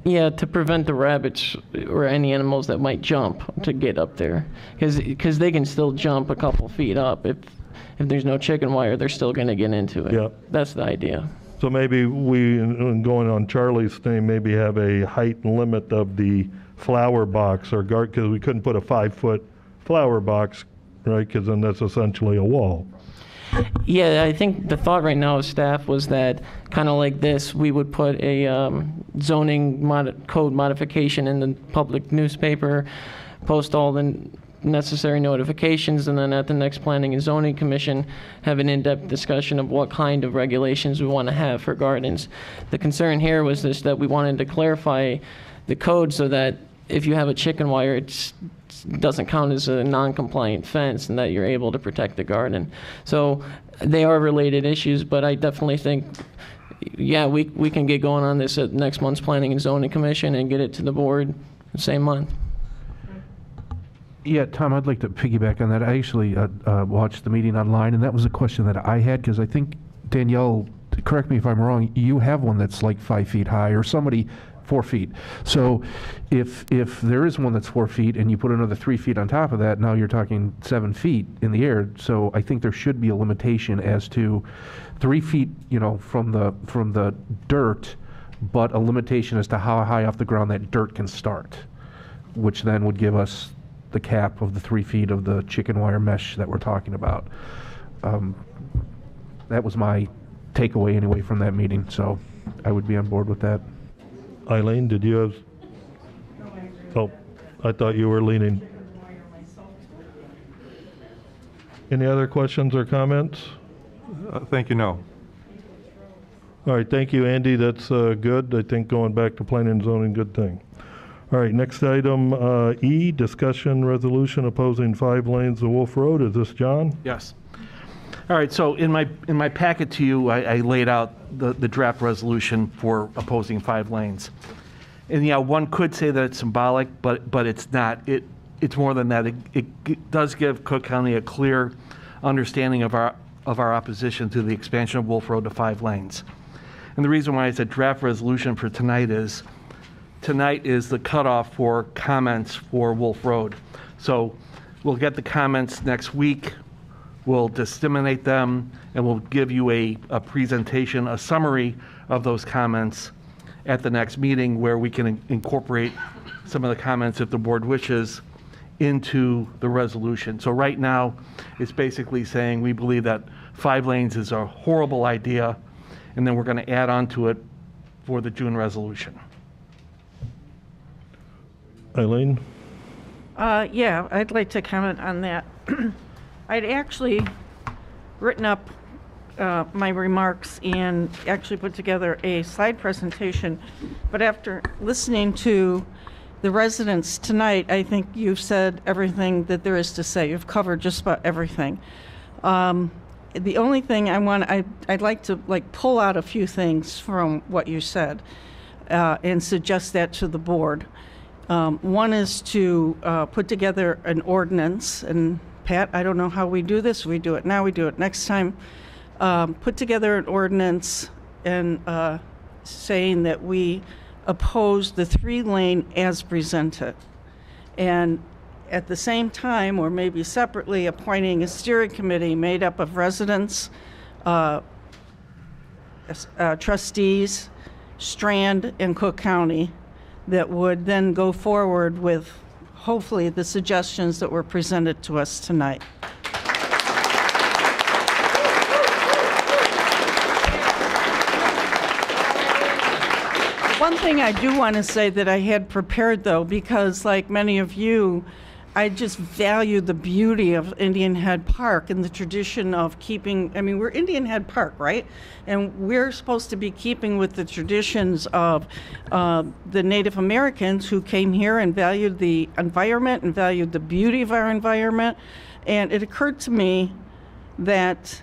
Speaker 18: Yeah, to prevent the rabbits or any animals that might jump to get up there. Because they can still jump a couple feet up. If there's no chicken wire, they're still going to get into it.
Speaker 1: Yeah.
Speaker 18: That's the idea.
Speaker 1: So maybe we, going on Charlie's thing, maybe have a height limit of the flower box or garden, because we couldn't put a 5-foot flower box, right? Because then that's essentially a wall.
Speaker 18: Yeah, I think the thought right now of staff was that kind of like this, we would put a zoning code modification in the public newspaper, post all the necessary notifications, and then at the next Planning and Zoning Commission have an in-depth discussion of what kind of regulations we want to have for gardens. The concern here was this, that we wanted to clarify the code so that if you have a chicken wire, it doesn't count as a non-compliant fence, and that you're able to protect the garden. So they are related issues, but I definitely think, yeah, we can get going on this at next month's Planning and Zoning Commission and get it to the board the same month.
Speaker 4: Yeah, Tom, I'd like to piggyback on that. I actually watched the meeting online, and that was a question that I had, because I think, Danielle, correct me if I'm wrong, you have one that's like 5 feet high, or somebody 4 feet. So if there is one that's 4 feet and you put another 3 feet on top of that, now you're talking 7 feet in the air. So I think there should be a limitation as to 3 feet, from the dirt, but a limitation as to how high off the ground that dirt can start, which then would give us the cap of the 3 feet of the chicken wire mesh that we're talking about. That was my takeaway anyway from that meeting, so I would be on board with that.
Speaker 1: Eileen, did you have? Oh, I thought you were leaning. Any other questions or comments?
Speaker 21: Thank you, no.
Speaker 1: All right, thank you, Andy. That's good. I think going back to planning and zoning, good thing. All right, next item, E, discussion resolution opposing 5 lanes of Wolf Road. Is this John?
Speaker 3: Yes. All right, so in my packet to you, I laid out the draft resolution for opposing 5 lanes. And yeah, one could say that it's symbolic, but it's not. It's more than that. It does give Cook County a clear understanding of our opposition to the expansion of Wolf Road to 5 lanes. And the reason why it's a draft resolution for tonight is the cutoff for comments for Wolf Road. So we'll get the comments next week. We'll disseminate them, and we'll give you a presentation, a summary of those comments at the next meeting, where we can incorporate some of the comments, if the board wishes, into the resolution. So right now, it's basically saying we believe that 5 lanes is a horrible idea, and then we're going to add on to it for the June resolution.
Speaker 1: Eileen?
Speaker 2: Yeah, I'd like to comment on that. I'd actually written up my remarks and actually put together a slide presentation, but after listening to the residents tonight, I think you've said everything that there is to say. You've covered just about everything. The only thing I'd like to pull out a few things from what you said and suggest that to the board. One is to put together an ordinance, and Pat, I don't know how we do this. We do it now, we do it next time. Put together an ordinance and saying that we oppose the 3-lane as presented. And at the same time, or maybe separately, appointing a steering committee made up of residents, trustees, Strand, and Cook County, that would then go forward with, hopefully, the suggestions that were presented to us tonight. One thing I do want to say that I had prepared, though, because like many of you, I just value the beauty of Indian Head Park and the tradition of keeping, we're Indian Head Park, right? And we're supposed to be keeping with the traditions of the Native Americans who came here and valued the environment and valued the beauty of our environment. And it occurred to me that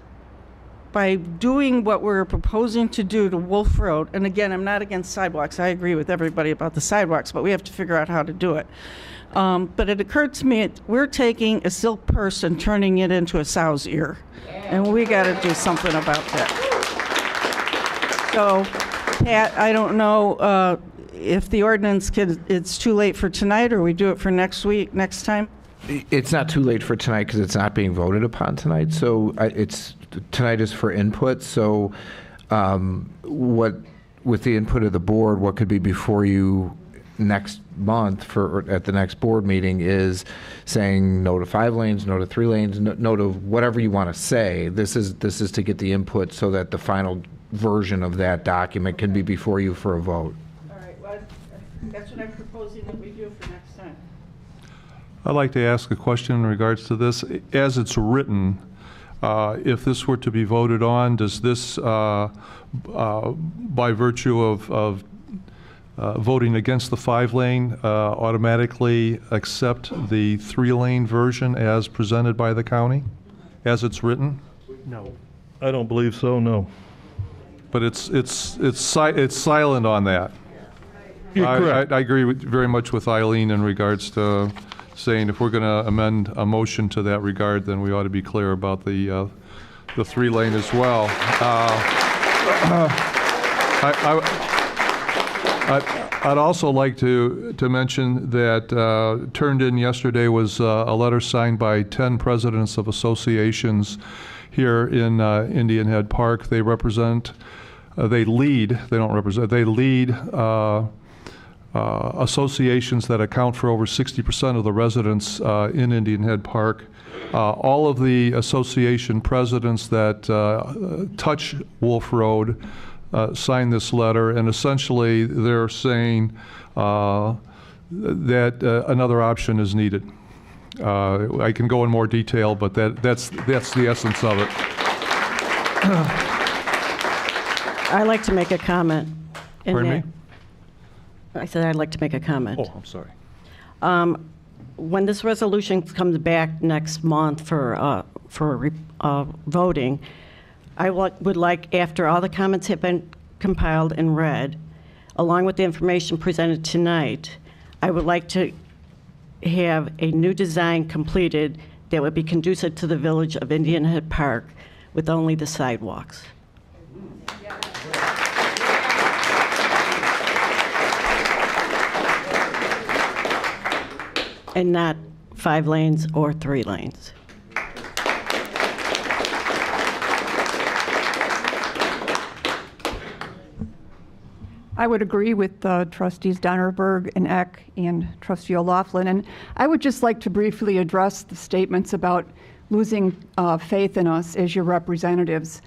Speaker 2: by doing what we're proposing to do to Wolf Road, and again, I'm not against sidewalks. I agree with everybody about the sidewalks, but we have to figure out how to do it. But it occurred to me, we're taking a silk purse and turning it into a sow's ear. And we got to do something about that. So, Pat, I don't know if the ordinance it's too late for tonight, or we do it for next week, next time.
Speaker 5: It's not too late for tonight because it's not being voted upon tonight. So tonight is for input. So with the input of the board, what could be before you next month at the next board meeting is saying no to 5 lanes, no to 3 lanes, no to whatever you want to say. This is to get the input so that the final version of that document can be before you for a vote.
Speaker 2: All right, well, that's what I'm proposing that we do for next time.
Speaker 21: I'd like to ask a question in regards to this. As it's written, if this were to be voted on, does this, by virtue of voting against the 5-lane automatically accept the 3-lane version as presented by the county, as it's written?
Speaker 3: No.
Speaker 1: I don't believe so, no.
Speaker 21: But it's silent on that.
Speaker 1: You're correct.
Speaker 21: I agree very much with Eileen in regards to saying if we're going to amend a motion to that regard, then we ought to be clear about the 3-lane as well. I'd also like to mention that turned in yesterday was a letter signed by 10 presidents of associations here in Indian Head Park. They represent, they lead, they don't represent, they lead associations that account for over 60% of the residents in Indian Head Park. All of the association presidents that touch Wolf Road signed this letter, and essentially they're saying that another option is needed. I can go in more detail, but that's the essence of it.
Speaker 19: I'd like to make a comment.
Speaker 21: Pardon me?
Speaker 19: I said I'd like to make a comment.
Speaker 21: Oh, I'm sorry.
Speaker 19: When this resolution comes back next month for voting, I would like, after all the comments have been compiled and read, along with the information presented tonight, I would like to have a new design completed that would be conducive to the village of Indian Head Park with only the sidewalks. And not 5 lanes or 3 lanes.
Speaker 22: I would agree with trustees Donnerberg and Eck and trustee O'Laughlin, and I would just like to briefly address the statements about losing faith in us as your representatives.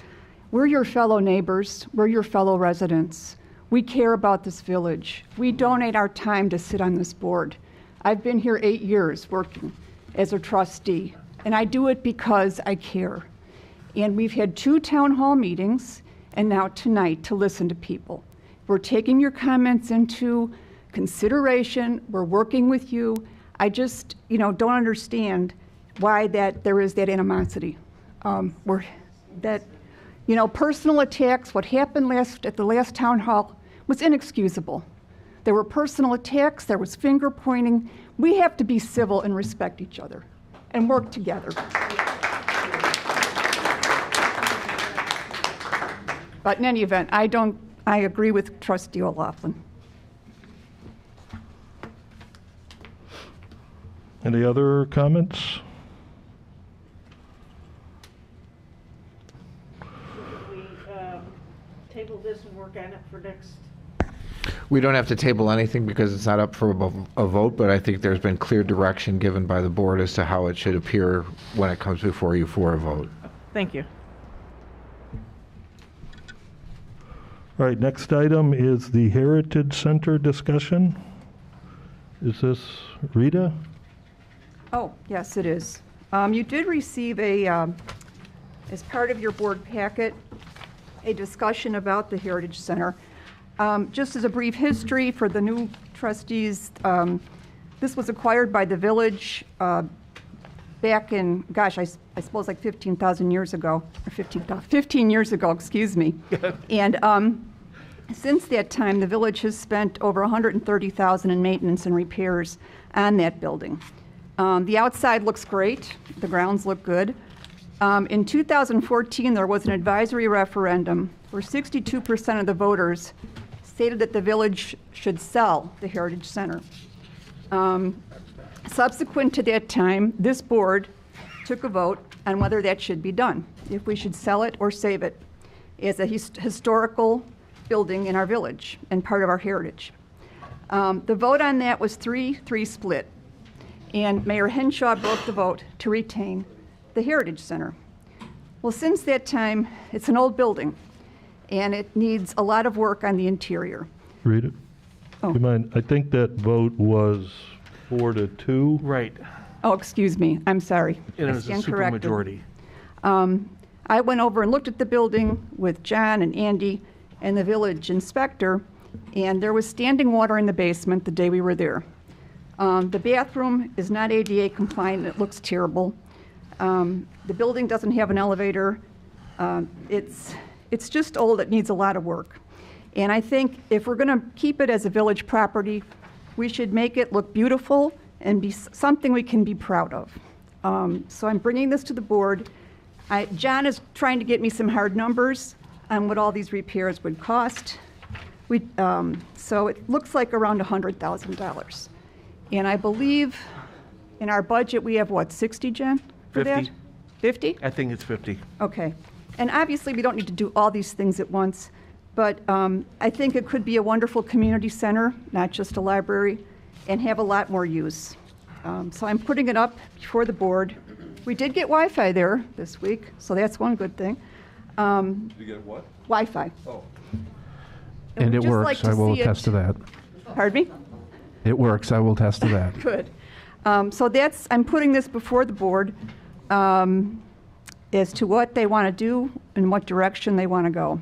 Speaker 22: We're your fellow neighbors, we're your fellow residents. We care about this village. We donate our time to sit on this board. I've been here 8 years working as a trustee, and I do it because I care. And we've had 2 town hall meetings, and now tonight to listen to people. We're taking your comments into consideration. We're working with you. I just, don't understand why there is that animosity. Personal attacks, what happened at the last town hall was inexcusable. There were personal attacks, there was finger pointing. We have to be civil and respect each other and work together. But in any event, I agree with trustee O'Laughlin.
Speaker 1: Any other comments?
Speaker 2: Table this and work on it for next.
Speaker 5: We don't have to table anything because it's not up for a vote, but I think there's been clear direction given by the board as to how it should appear when it comes before you for a vote.
Speaker 19: Thank you.
Speaker 1: All right, next item is the Heritage Center discussion. Is this Rita?
Speaker 22: Oh, yes, it is. You did receive as part of your board packet, a discussion about the Heritage Center. Just as a brief history for the new trustees, this was acquired by the village back in, gosh, I suppose like 15,000 years ago, or 15 years ago, excuse me. And since that time, the village has spent over $130,000 in maintenance and repairs on that building. The outside looks great. The grounds look good. In 2014, there was an advisory referendum where 62% of the voters stated that the village should sell the Heritage Center. Subsequent to that time, this board took a vote on whether that should be done, if we should sell it or save it as a historical building in our village and part of our heritage. The vote on that was 3-3 split, and Mayor Henshaw broke the vote to retain the Heritage Center. Well, since that time, it's an old building, and it needs a lot of work on the interior.
Speaker 1: Rita?
Speaker 22: Oh.
Speaker 1: Do you mind? I think that vote was 4-2.
Speaker 3: Right.
Speaker 22: Oh, excuse me. I'm sorry.
Speaker 3: And it
Speaker 22: I
Speaker 3: was a
Speaker 22: stand corrected.
Speaker 3: supermajority.
Speaker 22: I went over and looked at the building with John and Andy and the village inspector, and there was standing water in the basement the day we were there. The bathroom is not ADA compliant, it looks terrible. The building doesn't have an elevator. It's just old, it needs a lot of work. And I think if we're gonna keep it as a village property, we should make it look beautiful and be something we can be proud of. So I'm bringing this to the board. John is trying to get me some hard numbers on what all these repairs would cost. So it looks like around $100,000. And I believe in our budget, we have what, 60, Jen, for
Speaker 3: 50.
Speaker 22: that? 50?
Speaker 3: I think it's 50.
Speaker 22: Okay. And obviously, we don't need to do all these things at once, but I think it could be a wonderful community center, not just a library, and have a lot more use. So I'm putting it up before the board. We did get Wi-Fi there this week, so that's one good thing.
Speaker 21: Did you get what?
Speaker 22: Wi-Fi.
Speaker 21: Oh.
Speaker 4: And
Speaker 22: we'd
Speaker 4: it
Speaker 22: just
Speaker 4: works,
Speaker 22: like to
Speaker 4: I will
Speaker 22: see it-
Speaker 4: attest to that.
Speaker 22: Pardon me?
Speaker 4: It works, I will attest to that.
Speaker 22: Good. So I'm putting this before the board as to what they want to do and what direction they want to go.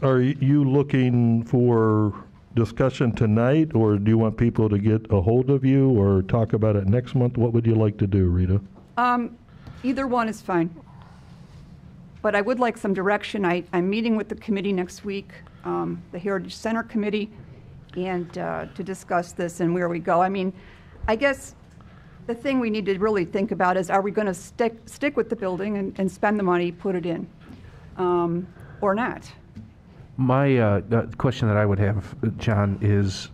Speaker 1: Are you looking for discussion tonight, or do you want people to get a hold of you or talk about it next month? What would you like to do, Rita?
Speaker 22: Either one is fine. But I would like some direction. I'm meeting with the committee next week, the Heritage Center Committee, and to discuss this and where we go. I mean, I guess the thing we need to really think about is, are we going to stick with the building and spend the money, put it in, or not?
Speaker 4: My question that I would have, John, is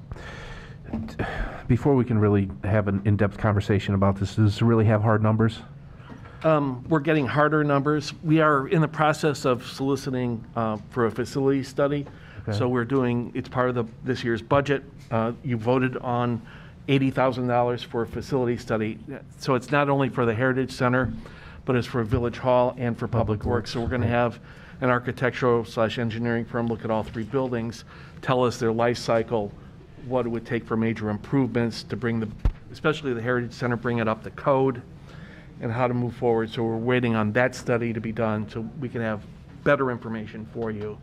Speaker 4: before we can really have an in-depth conversation about this, does it really have hard numbers?
Speaker 3: We're getting harder numbers. We are in the process of soliciting for a facility study.
Speaker 4: Okay.
Speaker 3: So we're doing, it's part of this year's budget. You voted on $80,000 for a facility study. So it's not only for the Heritage Center, but it's for Village Hall and for Public Works. So we're going to have an architectural/engineering firm look at all three buildings, tell us their life cycle, what it would take for major improvements to bring especially the Heritage Center, bring it up to code, and how to move forward. So we're waiting on that study to be done so we can have better information for you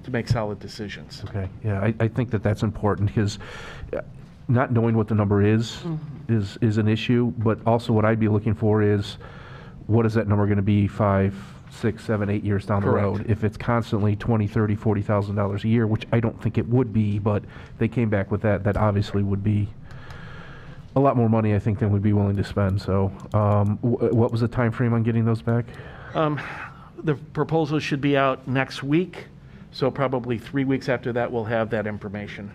Speaker 3: to make solid decisions.
Speaker 4: Okay, yeah, I think that that's important, because not knowing what the number is an issue, but also what I'd be looking for is, what is that number going to be 5, 6, 7, 8 years down the
Speaker 3: Correct.
Speaker 4: road? If it's constantly $20,000, $30,000, $40,000 a year, which I don't think it would be, but if they came back with that, that obviously would be a lot more money, I think, than we'd be willing to spend. So what was the time frame on getting those back?
Speaker 3: The proposal should be out next week, so probably 3 weeks after that, we'll have that information.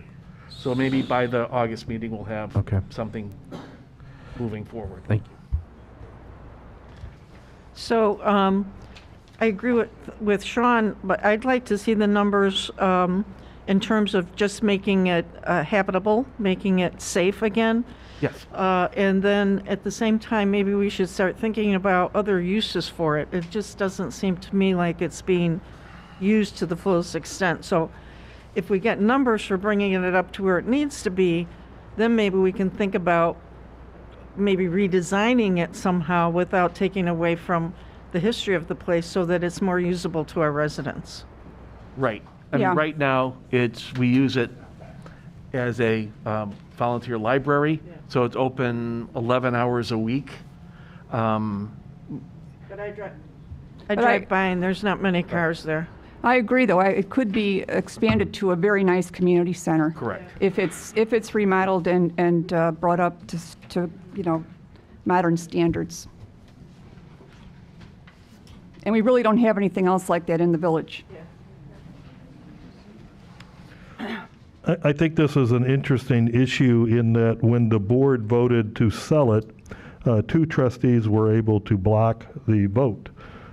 Speaker 3: So maybe by the August meeting, we'll have something moving forward.
Speaker 4: Thank you.
Speaker 2: So I agree with Sean, but I'd like to see the numbers in terms of just making it habitable, making it safe again.
Speaker 3: Yes.
Speaker 2: And then at the same time, maybe we should start thinking about other uses for it. It just doesn't seem to me like it's being used to the fullest extent. So if we get numbers for bringing it up to where it needs to be, then maybe we can think about maybe redesigning it somehow without taking away from the history of the place so that it's more usable to our residents.
Speaker 3: Right. I mean, right now, we use it as a volunteer library, so it's open 11 hours a week.
Speaker 2: But I drive by and there's not many cars there.
Speaker 22: I agree, though. It could be expanded to a very nice community center.
Speaker 3: Correct.
Speaker 22: If it's remodeled and brought up to modern standards. And we really don't have anything else like that in the village.
Speaker 1: I think this is an interesting issue in that when the board voted to sell it, 2 trustees were able to block the vote.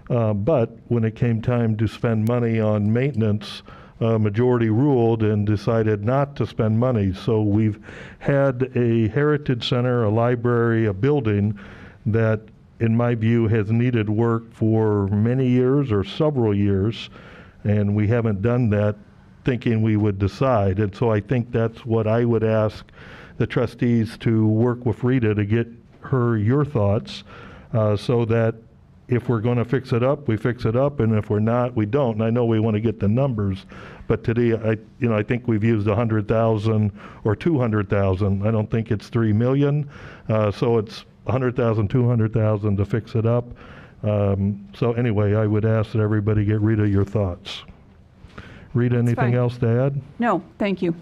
Speaker 1: But when it came time to spend money on maintenance, majority ruled and decided not to spend money. So we've had a heritage center, a library, a building that, in my view, has needed work for many years or several years, and we haven't done that thinking we would decide. And so I think that's what I would ask the trustees to work with Rita to get your thoughts so that if we're going to fix it up, we fix it up, and if we're not, we don't. And I know we want to get the numbers, but today, I think we've used 100,000 or 200,000. I don't think it's 3 million. So it's 100,000, 200,000 to fix it up. So anyway, I would ask that everybody get rid of your thoughts. Rita, anything
Speaker 22: fine.
Speaker 1: else to add?
Speaker 22: No, thank you.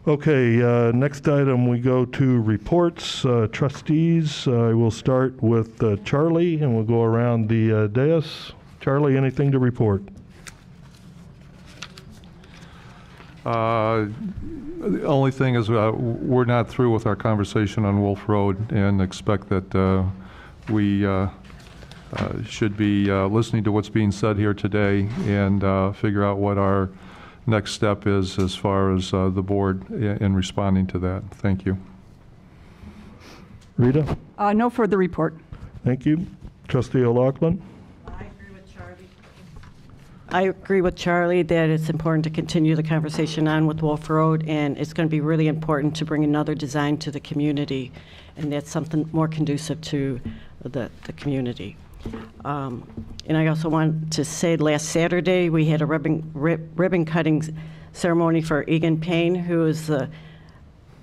Speaker 1: Okay, next item, we go to reports. Trustees, I will start with Charlie, and we'll go around the dais. Charlie, anything to report?
Speaker 21: The only thing is we're not through with our conversation on Wolf Road, and expect that we should be listening to what's being said here today and figure out what our next step is as far as the board in responding to that. Thank you.
Speaker 1: Rita?
Speaker 22: No further report.
Speaker 1: Thank you. Trustee O'Loughlin?
Speaker 19: I agree with Charlie that it's important to continue the conversation on with Wolf Road, and it's going to be really important to bring another design to the community, and that's something more conducive to the community. And I also want to say last Saturday we had a ribbon cutting ceremony for Egan Payne, who is the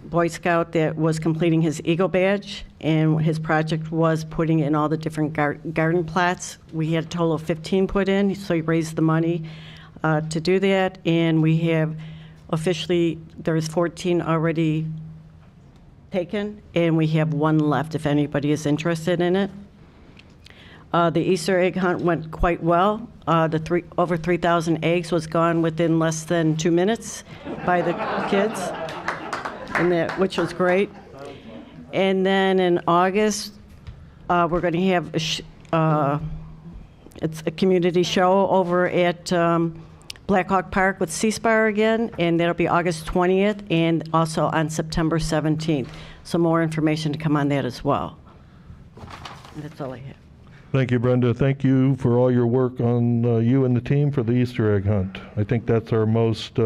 Speaker 19: Boy Scout that was completing his Eagle Badge, and his project was putting in all the different garden plots. We had a total of 15 put in, so he raised the money to do that, and we have officially, there's 14 already taken, and we have 1 left if anybody is interested in it. The Easter egg hunt went quite well. Over 3,000 eggs was gone within less than 2 minutes by the kids, which was great. And then in August, we're going to have it's a community show over at Blackhawk Park with C-Spar again, and that'll be August 20th and also on September 17th. So more information to come on that as well. And that's all I have.
Speaker 1: Thank you, Brenda. Thank you for all your work on you and the team for the Easter egg hunt. I think that's our most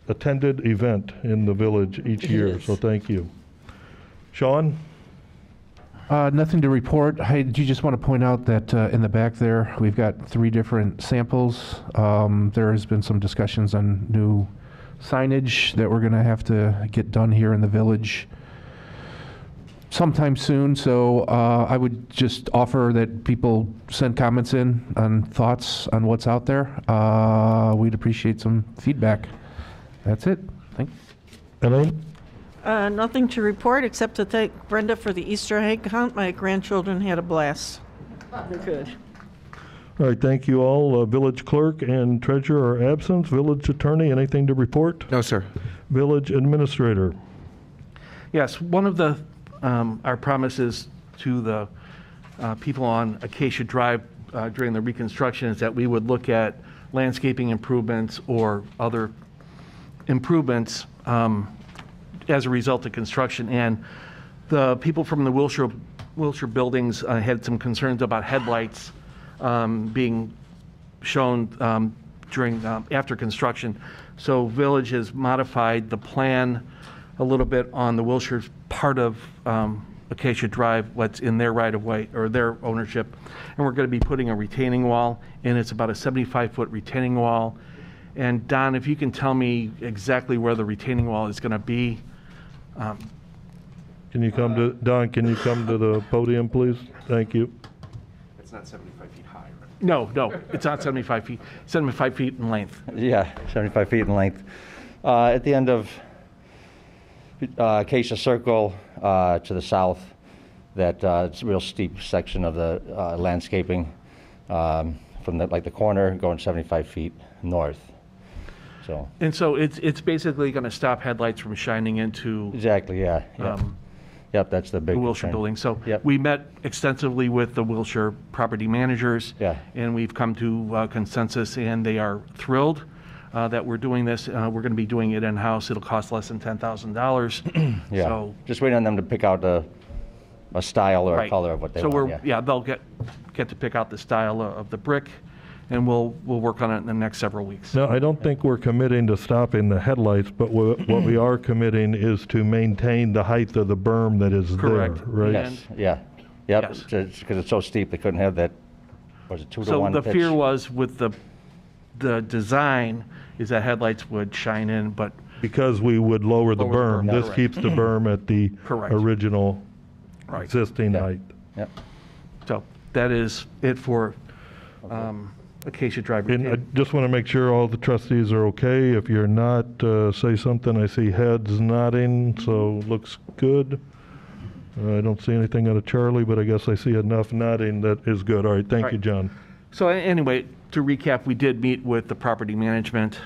Speaker 1: attended event in the village each year, so thank you. Sean?
Speaker 4: Nothing to report. I do just want to point out that in the back there, we've got 3 different samples. There has been some discussions on new signage that we're going to have to get done here in the village sometime soon. So I would just offer that people send comments in on thoughts on what's out there. We'd appreciate some feedback. That's it. Thanks.
Speaker 1: Elaine?
Speaker 2: Nothing to report except to thank Brenda for the Easter egg hunt. My grandchildren had a blast. Good.
Speaker 1: All right, thank you all. Village clerk and treasurer are absent. Village attorney, anything to report?
Speaker 5: No, sir.
Speaker 1: Village administrator?
Speaker 3: Yes, one of the our promises to the people on Acacia Drive during the reconstruction is that we would look at landscaping improvements or other improvements as a result of construction. And the people from the Wilshire buildings had some concerns about headlights being shown during after construction. So Village has modified the plan a little bit on the Wilshire part of Acacia Drive, what's in their right-of-way or their ownership. And we're going to be putting a retaining wall, and it's about a 75-foot retaining wall. And Don, if you can tell me exactly where the retaining wall is going to be.
Speaker 1: Can you come to, Don, can you come to the podium, please? Thank you.
Speaker 3: It's not 75 feet high, right? No, it's not 75 feet. 75 feet in length.
Speaker 6: Yeah, 75 feet in length. At the end of Acacia Circle to the south, that it's a real steep section of the landscaping from the corner going 75 feet north. So.
Speaker 3: And so it's basically going to stop headlights from shining into.
Speaker 6: Exactly. Yeah. Yep. That's the big.
Speaker 3: The Wilshire
Speaker 6: thing.
Speaker 3: building. So we met extensively with the Wilshire property managers. Yeah. And we've come to consensus, and they are thrilled that we're doing this. We're going to be doing it in-house. It'll cost less than $10,000.
Speaker 6: Yeah. So just waiting on them to pick out a style or a color of what they want.
Speaker 3: So they'll get to pick out the style of the brick, and we'll work on it in the next several weeks.
Speaker 1: No, I don't think we're committing to stopping the headlights, but what we are committing is to maintain the height of the berm that is
Speaker 3: Correct.
Speaker 1: there, right?
Speaker 6: Yes. Yep,
Speaker 3: Yes.
Speaker 6: because it's so steep, they couldn't have that, was it 2 to
Speaker 3: So
Speaker 6: 1
Speaker 3: the
Speaker 6: pitch?
Speaker 3: fear was with the design is that headlights would shine in, but
Speaker 1: Because we would lower the
Speaker 3: Lower the
Speaker 1: berm.
Speaker 3: berm,
Speaker 1: This
Speaker 3: correct.
Speaker 1: keeps the berm at the
Speaker 3: Correct.
Speaker 1: original
Speaker 3: Right.
Speaker 1: existing height.
Speaker 6: Yep.
Speaker 3: so that is it for Acacia Drive.
Speaker 1: And I
Speaker 3: Retail.
Speaker 1: just want to make sure all the trustees are okay. If you're not, say something. I see heads nodding, so looks good. I don't see anything out of Charlie, but I guess I see enough nodding that is good. All right, thank
Speaker 3: All
Speaker 1: you,
Speaker 3: right.
Speaker 1: John.
Speaker 3: So anyway, to recap, we did meet with the property management,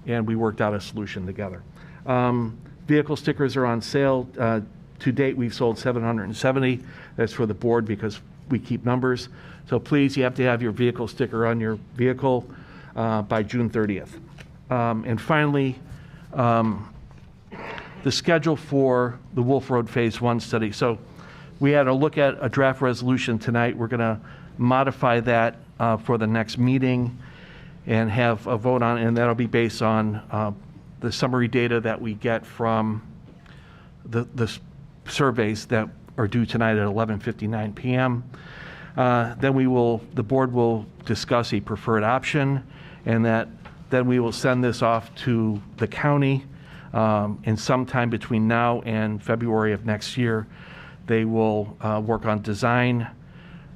Speaker 3: and we worked out a solution together. Vehicle stickers are on sale. To date, we've sold 770. That's for the board because we keep numbers. So please, you have to have your vehicle sticker on your vehicle by June 30th. And finally, the schedule for the Wolf Road Phase 1 study. So we had a look at a draft resolution tonight. We're going to modify that for the next meeting and have a vote on it, and that'll be based on the summary data that we get from the surveys that are due tonight at 11:59 p.m. Then the board will discuss a preferred option, and then we will send this off to the county. And sometime between now and February of next year, they will work on design.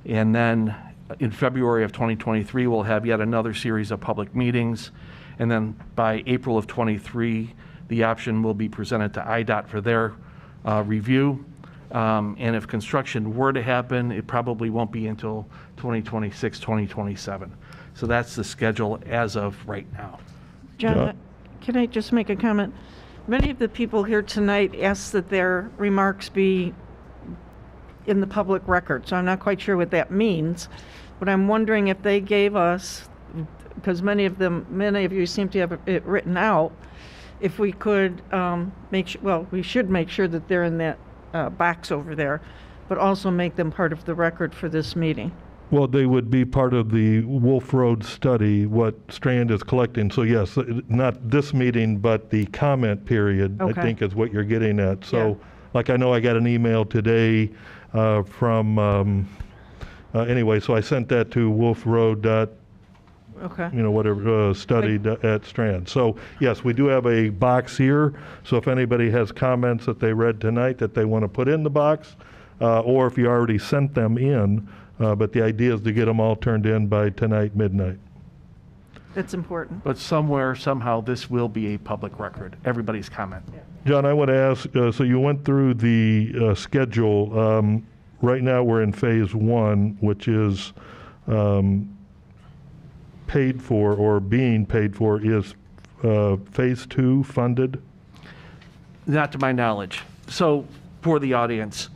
Speaker 3: And then in February of 2023, we'll have yet another series of public meetings. And then by April of 23, the option will be presented to IDOT for their review. And if construction were to happen, it probably won't be until 2026, 2027. So that's the schedule as of right now.
Speaker 2: John, can I just make a comment? Many of the people here tonight asked that their remarks be in the public record, so I'm not quite sure what that means. But I'm wondering if they gave us, because many of you seem to have it written out, if we could we should make sure that they're in that box over there, but also make them part of the record for this meeting.
Speaker 1: Well, they would be part of the Wolf Road study, what Strand is collecting. So yes, not this meeting, but the comment period,
Speaker 2: Okay.
Speaker 1: I think is what you're getting at. So,
Speaker 2: Yeah.
Speaker 1: like I know I got an email today from, anyway, so I sent that to Wolf Road
Speaker 2: Okay.
Speaker 1: study at Strand. So yes, we do have a box here. So if anybody has comments that they read tonight that they want to put in the box, or if you already sent them in, but the idea is to get them all turned in by tonight, midnight.
Speaker 2: That's important.
Speaker 3: But somewhere, somehow, this will be a public record, everybody's comment.
Speaker 1: John, I want to ask, so you went through the schedule. Right now, we're in phase 1, which is paid for or being paid for. Is phase 2 funded?
Speaker 3: Not to my knowledge. So for the audience,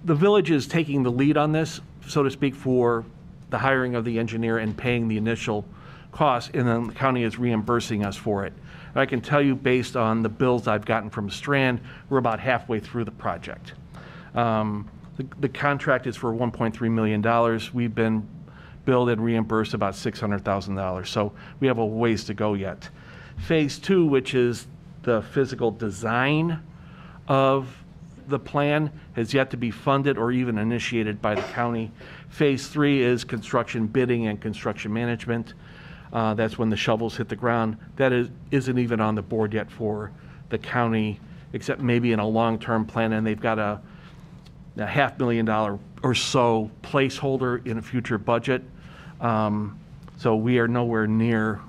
Speaker 3: the village is taking the lead on this, so to speak, for the hiring of the engineer and paying the initial cost, and then the county is reimbursing us for it. And I can tell you, based on the bills I've gotten from Strand, we're about halfway through the project. The contract is for $1.3 million. We've been billed and reimbursed about $600,000, so we have a ways to go yet. Phase 2, which is the physical design of the plan, has yet to be funded or even initiated by the county. Phase 3 is construction bidding and construction management. That's when the shovels hit the ground. That isn't even on the board yet for the county, except maybe in a long-term plan, and they've got a $500,000 or so placeholder in a future budget. So we are nowhere near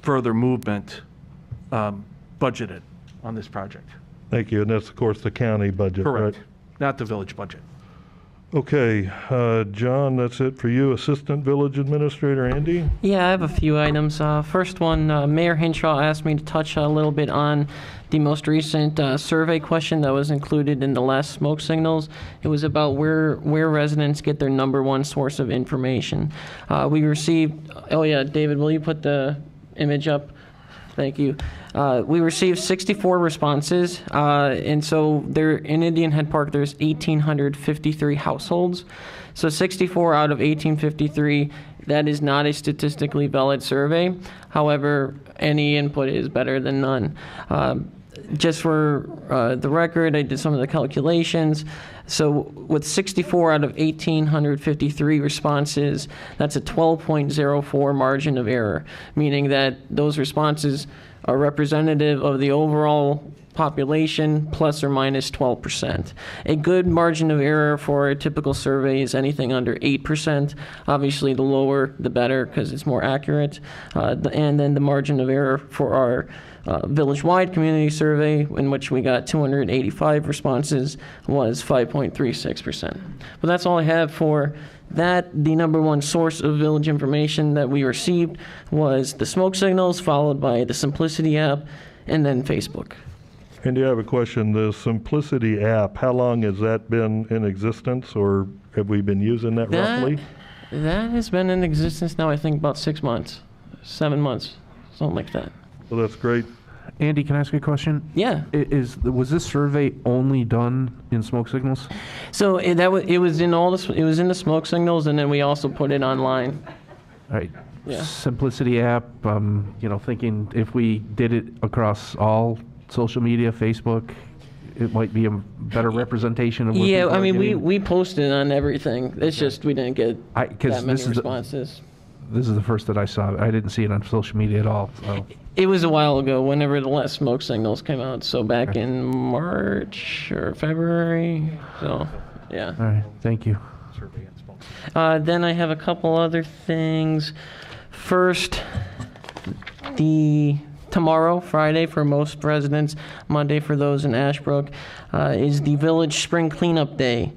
Speaker 3: further movement budgeted on this project.
Speaker 1: Thank you. And that's, of course, the county budget,
Speaker 3: Correct.
Speaker 1: right?
Speaker 3: Not the village budget.
Speaker 1: Okay, John, that's it for you. Assistant Village Administrator Andy?
Speaker 18: Yeah, I have a few items. First one, Mayor Hinshaw asked me to touch a little bit on the most recent survey question that was included in the last smoke signals. It was about where residents get their number one source of information. We received, oh yeah, David, will you put the image up? Thank you. We received 64 responses, and so there in Indian Head Park, there's 1,853 households. So 64 out of 1,853, that is not a statistically valid survey. However, any input is better than none. just for the record, I did some of the calculations. So with 64 out of 1,853 responses, that's a 12.04 margin of error, meaning that those responses are representative of the overall population plus or minus 12%. A good margin of error for a typical survey is anything under 8%. Obviously, the lower, the better, because it's more accurate. And then the margin of error for our village-wide community survey, in which we got 285 responses, was 5.36%. But that's all I have for that. The number one source of village information that we received was the smoke signals, followed by the Simplicity app, and then Facebook.
Speaker 1: Andy, I have a question. The Simplicity app, how long has that been in existence, or have we been using that roughly?
Speaker 18: That has been in existence now, I think, about 6 months, 7 months, something like that.
Speaker 1: Well, that's great.
Speaker 4: Andy, can I ask you a question?
Speaker 18: Yeah.
Speaker 4: Was this survey only done in smoke signals?
Speaker 18: So it was in the smoke signals, and then we also put it online.
Speaker 4: All right.
Speaker 18: Yeah.
Speaker 4: Simplicity app, thinking if we did it across all social media, Facebook, it might be a better representation of what
Speaker 18: Yeah,
Speaker 4: people
Speaker 18: I mean,
Speaker 4: are getting.
Speaker 18: we posted on everything. It's just we didn't get that many responses.
Speaker 4: This is the first that I saw. I didn't see it on social media at all. So.
Speaker 18: It was a while ago, whenever the last smoke signals came out. So back in March or February. So, yeah.
Speaker 4: All right, thank you.
Speaker 18: Then I have a couple other things. First, tomorrow, Friday for most residents, Monday for those in Ashbrook, is the Village Spring Cleanup Day.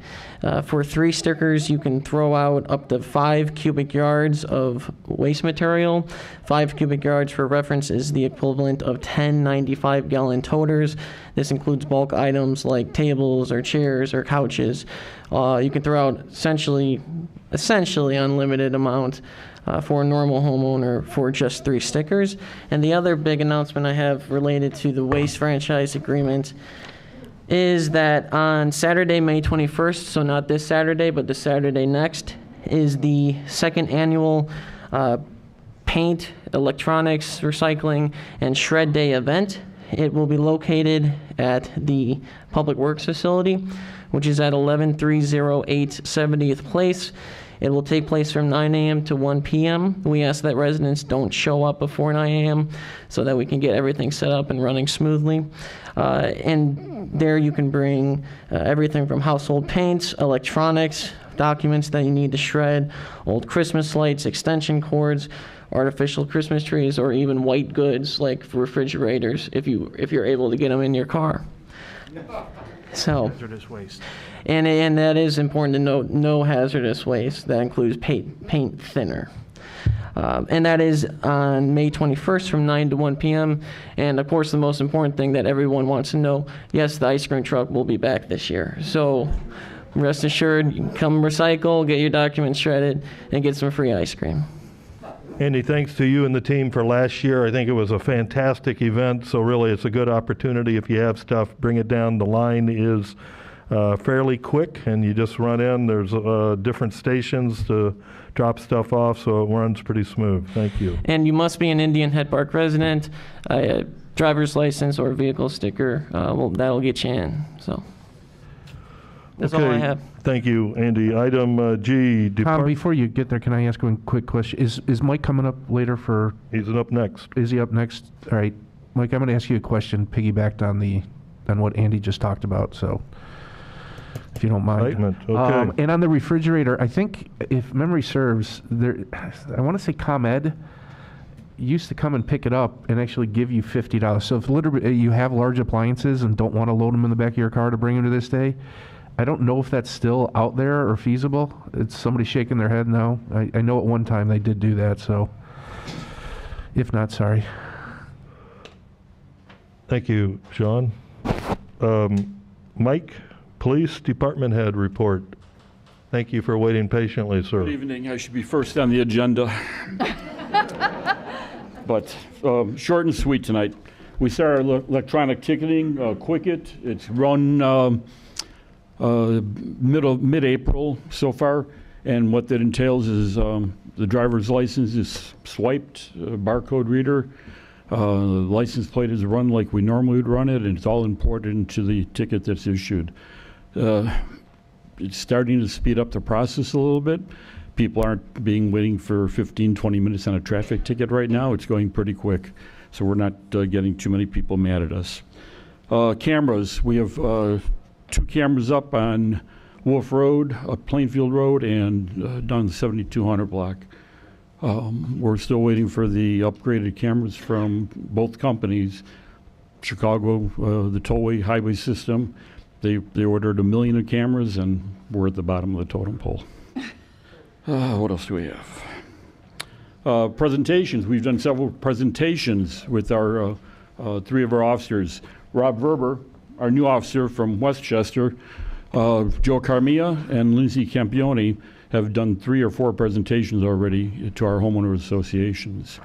Speaker 18: For 3 stickers, you can throw out up to 5 cubic yards of waste material. 5 cubic yards, for reference, is the equivalent of 10 95-gallon toters. This includes bulk items like tables or chairs or couches. You can throw out essentially unlimited amount for a normal homeowner for just 3 stickers. And the other big announcement I have related to the waste franchise agreement is that on Saturday, May 21st, so not this Saturday, but the Saturday next, is the 2nd annual paint, electronics, recycling, and shred day event. It will be located at the Public Works facility, which is at 11308 70th Place. It will take place from 9 a.m. to 1 p.m. We ask that residents don't show up before 9 a.m. so that we can get everything set up and running smoothly. And there you can bring everything from household paints, electronics, documents that you need to shred, old Christmas lights, extension cords, artificial Christmas trees, or even white goods like refrigerators if you're able to get them in your car. So,
Speaker 4: hazardous waste.
Speaker 18: And that is important to note, no hazardous waste. That includes paint thinner. And that is on May 21st from 9 to 1 p.m. And of course, the most important thing that everyone wants to know, yes, the ice cream truck will be back this year. So rest assured, you can come recycle, get your documents shredded, and get some free ice cream.
Speaker 1: Andy, thanks to you and the team for last year. I think it was a fantastic event, so really it's a good opportunity. If you have stuff, bring it down. The line is fairly quick, and you just run in. There's different stations to drop stuff off, so it runs pretty smooth. Thank you.
Speaker 18: And you must be an Indian Head Park resident, a driver's license or vehicle sticker. That'll get you in. So that's all I have.
Speaker 1: Thank you, Andy. Item G.
Speaker 4: Tom, before you get there, can I ask one quick question? Is Mike coming up later for?
Speaker 1: He's up next.
Speaker 4: Is he up next? All right, Mike. I'm going to ask you a question piggybacked on what Andy just talked about. So, if you don't mind.
Speaker 1: Okay.
Speaker 4: And on the refrigerator, I think if memory serves, I want to say ComEd used to come and pick it up and actually give you $50. So if literally you have large appliances and don't want to load them in the back of your car to bring them to this day, I don't know if that's still out there or feasible. It's somebody shaking their head now. I know at one time they did do that, so if not, sorry.
Speaker 1: Thank you, Sean. Mike, Police Department Head report. Thank you for waiting patiently, sir.
Speaker 7: Good evening. I should be first on the agenda. But short and sweet tonight. We started our electronic ticketing, Quicket. It's run mid-April so far, and what that entails is the driver's license is swiped, barcode reader. The license plate is run like we normally would run it, and it's all imported into the ticket that's issued. It's starting to speed up the process a little bit. People aren't waiting for 15, 20 minutes on a traffic ticket right now. It's going pretty quick, so we're not getting too many people mad at us. Cameras, we have 2 cameras up on Wolf Road, Plainfield Road, and down the 7200 block. We're still waiting for the upgraded cameras from both companies. Chicago, the tollway highway system, they ordered 1 million of cameras, and we're at the bottom of the totem pole. What else do we have? Presentations. We've done several presentations with our 3 of our officers. Rob Verber, our new officer from Westchester, Joe Carmia, and Lindsay Campione have done 3 or 4 presentations already to our homeowner associations.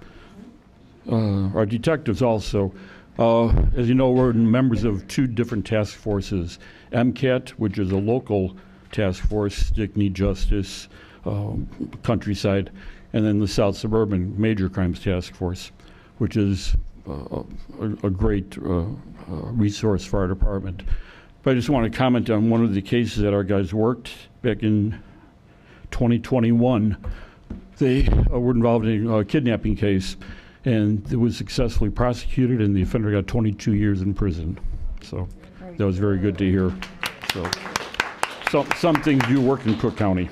Speaker 7: Our detectives also. As you know, we're members of 2 different task forces. MCAT, which is a local task force, Stickney, Justice, Countryside, and then the South Suburban Major Crimes Task Force, which is a great resource for our department. But I just want to comment on one of the cases that our guys worked back in 2021. They were involved in a kidnapping case, and it was successfully prosecuted, and the offender got 22 years in prison. So that was very good to hear. So some things do work in Cook County.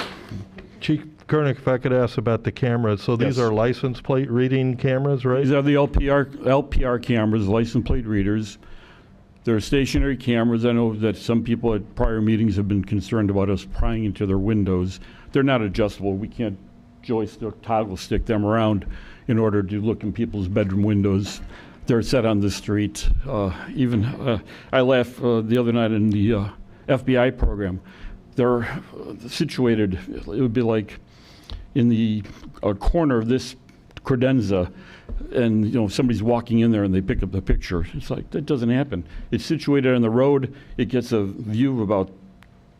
Speaker 1: Chief Koenig, if I could ask about the cameras. So these are license plate reading cameras, right?
Speaker 7: These are the LPR cameras, license plate readers. They're stationary cameras. I know that some people at prior meetings have been concerned about us prying into their windows. They're not adjustable. We can't joystick, toggle stick them around in order to look in people's bedroom windows. They're set on the street. I laughed the other night in the FBI program. They're situated, it would be like in the corner of this credenza, and somebody's walking in there and they pick up the picture. It's like, that doesn't happen. It's situated on the road. It gets a view of about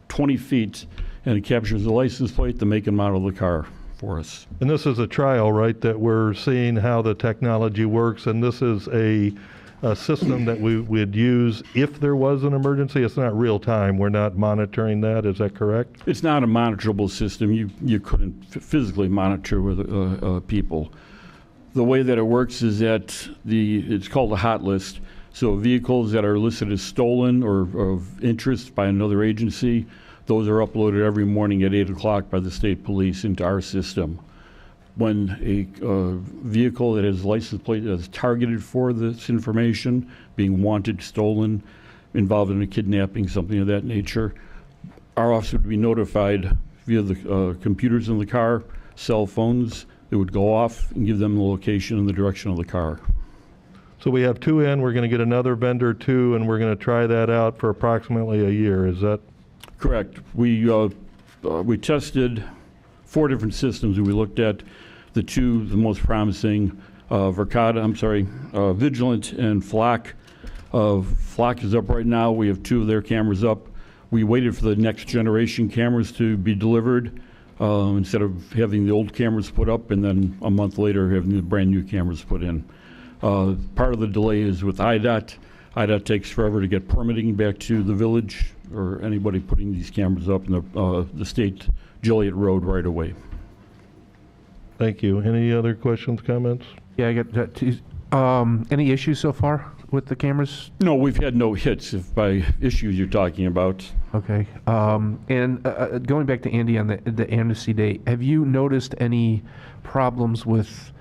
Speaker 7: 20 feet, and it captures the license plate, the make and model of the car for us.
Speaker 1: And this is a trial, right, that we're seeing how the technology works, and this is a system that we would use if there was an emergency. It's not real time. We're not monitoring that. Is that correct?
Speaker 7: It's not a monitorable system. You couldn't physically monitor with people. The way that it works is that it's called a hot list. So vehicles that are listed as stolen or of interest by another agency, those are uploaded every morning at 8 o'clock by the state police into our system. When a vehicle that has license plate that is targeted for this information, being wanted, stolen, involved in a kidnapping, something of that nature, our office would be notified via the computers in the car, cell phones. It would go off and give them the location and the direction of the car.
Speaker 1: So we have 2 in, we're going to get another vendor 2, and we're going to try that out for approximately a year. Is that? Correct.
Speaker 7: We tested 4 different systems. We looked at the most promising, Vigilant and Flock. Flock is up right now. We have 2 of their cameras up. We waited for the next generation cameras to be delivered instead of having the old cameras put up and then a month later having the brand new cameras put in. Part of the delay is with IDOT. IDOT takes forever to get permitting back to the village or anybody putting these cameras up in the state Joliet Road right away.
Speaker 1: Thank you. Any other questions, comments?
Speaker 4: Yeah, I got any issues so far with the cameras?
Speaker 7: No, we've had no hits, if by issues you're talking about.
Speaker 4: Okay. And going back to Andy on the amnesty day, have you noticed any problems with,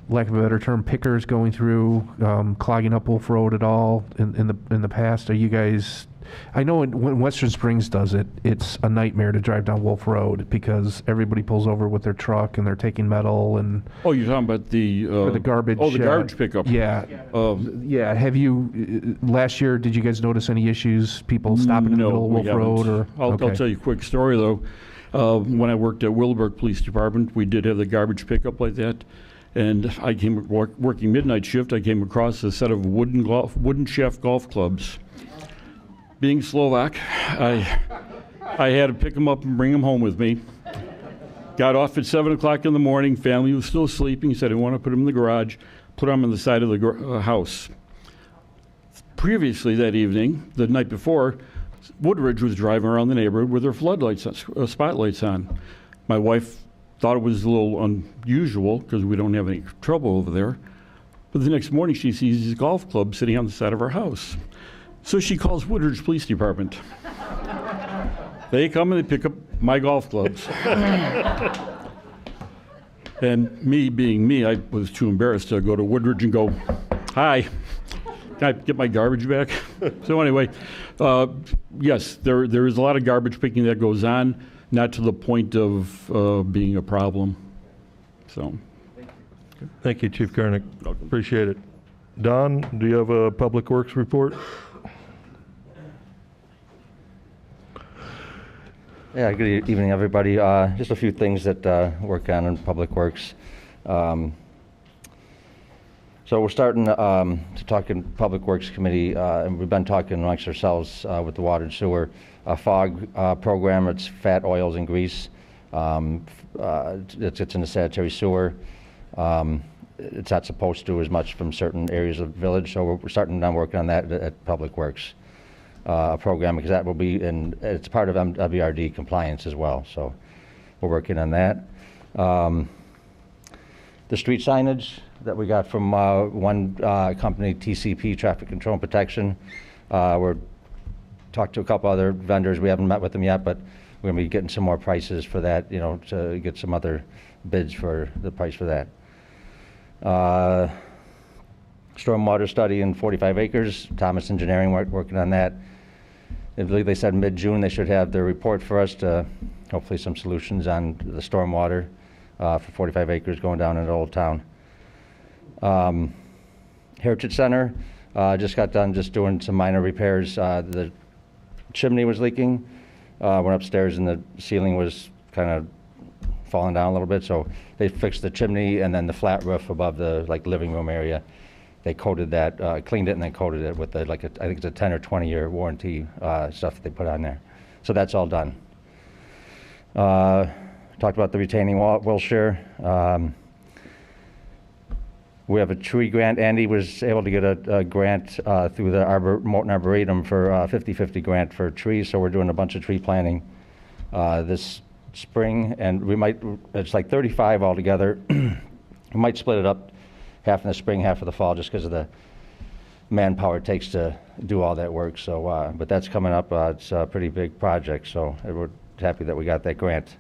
Speaker 4: lack of a better term, pickers going through, clogging up Wolf Road at all in the past? Are you guys? I know when Western Springs does it, it's a nightmare to drive down Wolf Road because everybody pulls over with their truck and they're taking metal and.
Speaker 7: Oh, you're talking about the
Speaker 4: garbage.
Speaker 7: Oh, the garbage pickup.
Speaker 4: Yeah. Yeah. Have you last year? Did you guys notice any issues? People stopping in the middle of Wolf Road, or?
Speaker 7: I'll tell you a quick story though. When I worked at Willowbrook Police Department, we did have the garbage pickup like that. And I came working midnight shift. I came across a set of wooden shaft golf clubs. Being Slovak, I had to pick them up and bring them home with me. Got off at 7 o'clock in the morning. Family was still sleeping, so I didn't want to put them in the garage. put them on the side of the house. Previously that evening, the night before, Woodridge was driving around the neighborhood with her floodlights, spotlights on. My wife thought it was a little unusual because we don't have any trouble over there. But the next morning she sees these golf clubs sitting on the side of her house. So she calls Woodridge Police Department. They come and they pick up my golf clubs. And me being me, I was too embarrassed to go to Woodridge and go, "Hi, can I get my garbage back?" So anyway, yes, there is a lot of garbage picking that goes on, not to the point of being a problem. So.
Speaker 1: Thank you, Chief Karnick. Appreciate it. Don, do you have a Public Works report?
Speaker 6: Yeah, good evening, everybody. Just a few things that work on in Public Works. So we're starting to talk in Public Works Committee, and we've been talking amongst ourselves with the water and sewer FOG program. It's fat, oils, and grease. It's in the sanitary sewer. It's not supposed to as much from certain areas of the village, so we're starting on working on that at Public Works program, because that will be it's part of MWRD compliance as well, so we're working on that. The street signage that we got from one company, TCP, Traffic Control and Protection, we're talked to a couple other vendors. We haven't met with them yet, but we're going to be getting some more prices for that, to get some other bids for the price for that. Stormwater study in 45 acres, Thomas Engineering working on that. I believe they said mid-June they should have their report for us to hopefully some solutions on the stormwater for 45 acres going down into Old Town. Heritage Center, just got done just doing some minor repairs. The chimney was leaking, went upstairs and the ceiling was kind of falling down a little bit, so they fixed the chimney and then the flat roof above the living room area. They coated that, cleaned it, and then coated it with I think it's a 10 or 20 year warranty stuff that they put on there. So that's all done. Talked about the retaining wall at Wilshire. We have a tree grant. Andy was able to get a grant through the Morton Arboretum for 50-50 grant for trees, so we're doing a bunch of tree planting this spring, and it's like 35 altogether. We might split it up, half in the spring, half in the fall, just because of the manpower it takes to do all that work. So, but that's coming up. It's a pretty big project, so we're happy that we got that grant.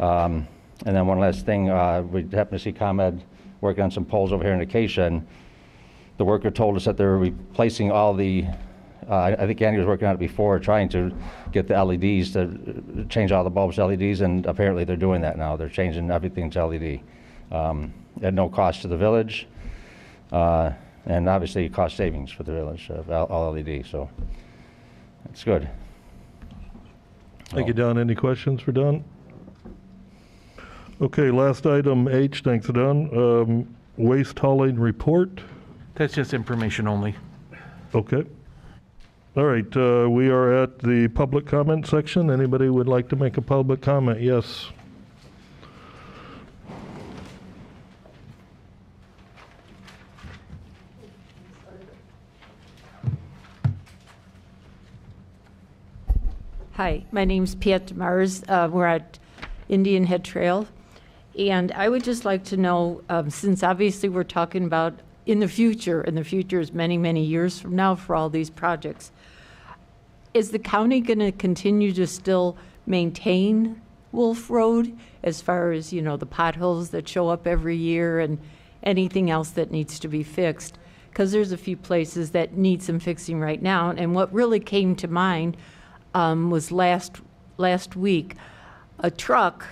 Speaker 6: And then one last thing, we happened to see ComEd working on some poles over here in Acacia, and the worker told us that they're replacing all the I think Andy was working on it before, trying to get the LEDs, to change all the bulbs to LEDs, and apparently they're doing that now. They're changing everything to LED at no cost to the village, and obviously cost savings for the village of all LED, so it's good.
Speaker 1: Thank you, Don. Any questions for Don? Okay, last item H, thanks, Don. Waste hauling report.
Speaker 3: That's just information only.
Speaker 1: Okay. All right, we are at the public comment section. Anybody would like to make a public comment? Yes.
Speaker 8: Hi, my name's Pat Mars. We're at Indian Head Trail. And I would just like to know, since obviously we're talking about in the future is many, many years from now for all these projects, is the county going to continue to still maintain Wolf Road as far as, the potholes that show up every year and anything else that needs to be fixed? Because there's a few places that need some fixing right now. And what really came to mind was last week, a truck,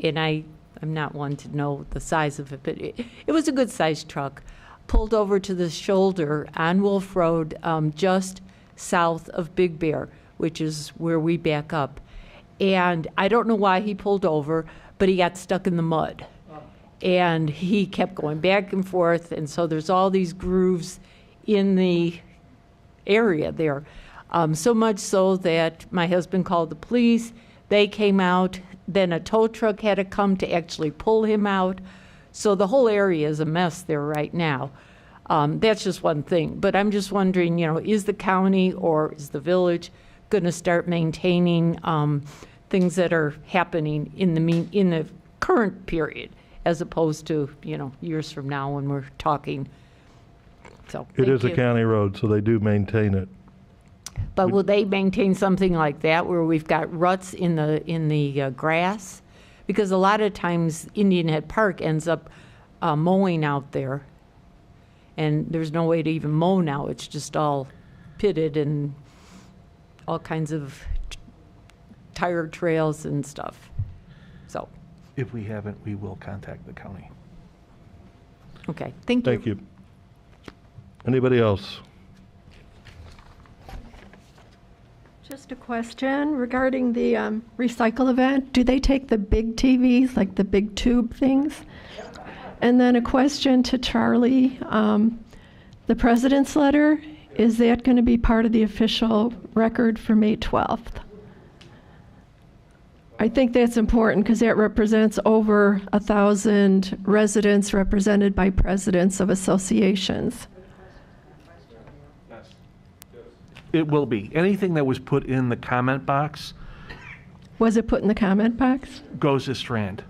Speaker 8: and I'm not one to know the size of it, but it was a good-sized truck, pulled over to the shoulder on Wolf Road, just south of Big Bear, which is where we back up. And I don't know why he pulled over, but he got stuck in the mud. And he kept going back and forth, and so there's all these grooves in the area there. So much so that my husband called the police, they came out, then a tow truck had to come to actually pull him out. So the whole area is a mess there right now. That's just one thing. But I'm just wondering, is the county or is the village going to start maintaining things that are happening in the current period, as opposed to, years from now when we're talking? So
Speaker 1: It is
Speaker 8: thank
Speaker 1: a
Speaker 8: you.
Speaker 1: county road, so they do maintain it.
Speaker 8: But will they maintain something like that where we've got ruts in the grass? Because a lot of times Indian Head Park ends up mowing out there, and there's no way to even mow now. It's just all pitted and all kinds of tire trails and stuff. So,
Speaker 3: If we haven't, we will contact the county.
Speaker 8: okay, thank you.
Speaker 1: Thank you. Anybody else?
Speaker 11: Just a question regarding the recycle event. Do they take the big TVs, like the big tube things? And then a question to Charlie. The president's letter, is that going to be part of the official record for May 12th? I think that's important because that represents over 1,000 residents represented by presidents of associations.
Speaker 3: It will be. Anything that was put in the comment box
Speaker 11: Was it put in the comment box?
Speaker 3: goes to Strand,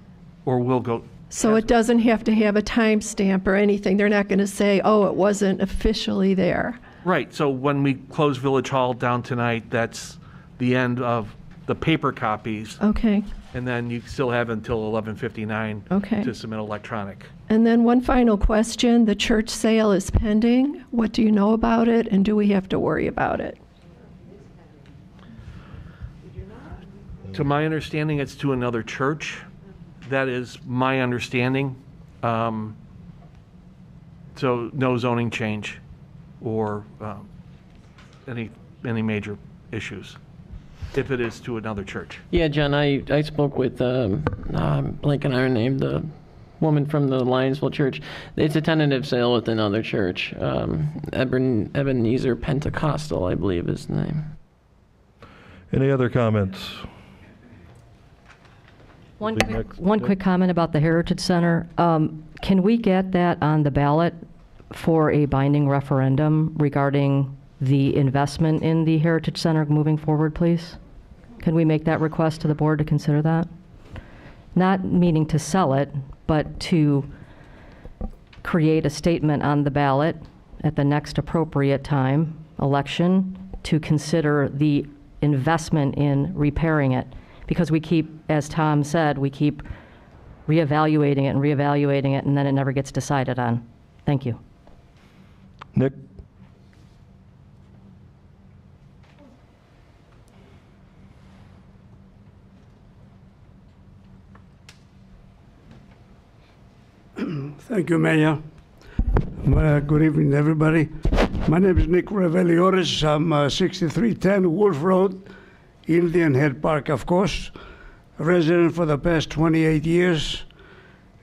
Speaker 3: or will go.
Speaker 11: So it doesn't have to have a timestamp or anything. They're not going to say, oh, it wasn't officially there.
Speaker 3: Right, so when we close Village Hall down tonight, that's the end of the paper copies.
Speaker 11: Okay.
Speaker 3: And then you still have until 11:59
Speaker 11: Okay.
Speaker 3: to submit electronic.
Speaker 11: And then one final question. The church sale is pending. What do you know about it, and do we have to worry about it?
Speaker 3: To my understanding, it's to another church. That is my understanding. So no zoning change or any major issues, if it is to another church.
Speaker 18: Yeah, John, I spoke with, blanking on her name, the woman from the Lionsville Church. It's a tentative sale with another church. Ebenezer Pentecostal, I believe is the name.
Speaker 1: Any other comments?
Speaker 9: One
Speaker 1: Lead next.
Speaker 9: quick comment about the Heritage Center. Can we get that on the ballot for a binding referendum regarding the investment in the Heritage Center moving forward, please? Can we make that request to the board to consider that? Not meaning to sell it, but to create a statement on the ballot at the next appropriate time, election, to consider the investment in repairing it. Because we keep, as Tom said, we keep reevaluating it and reevaluating it, and then it never gets decided on. Thank you.
Speaker 1: Nick?
Speaker 10: Thank you, Mayor. Good evening, everybody. My name is Nick Revelioris. I'm 6310 Wolf Road, Indian Head Park, of course. A resident for the past 28 years.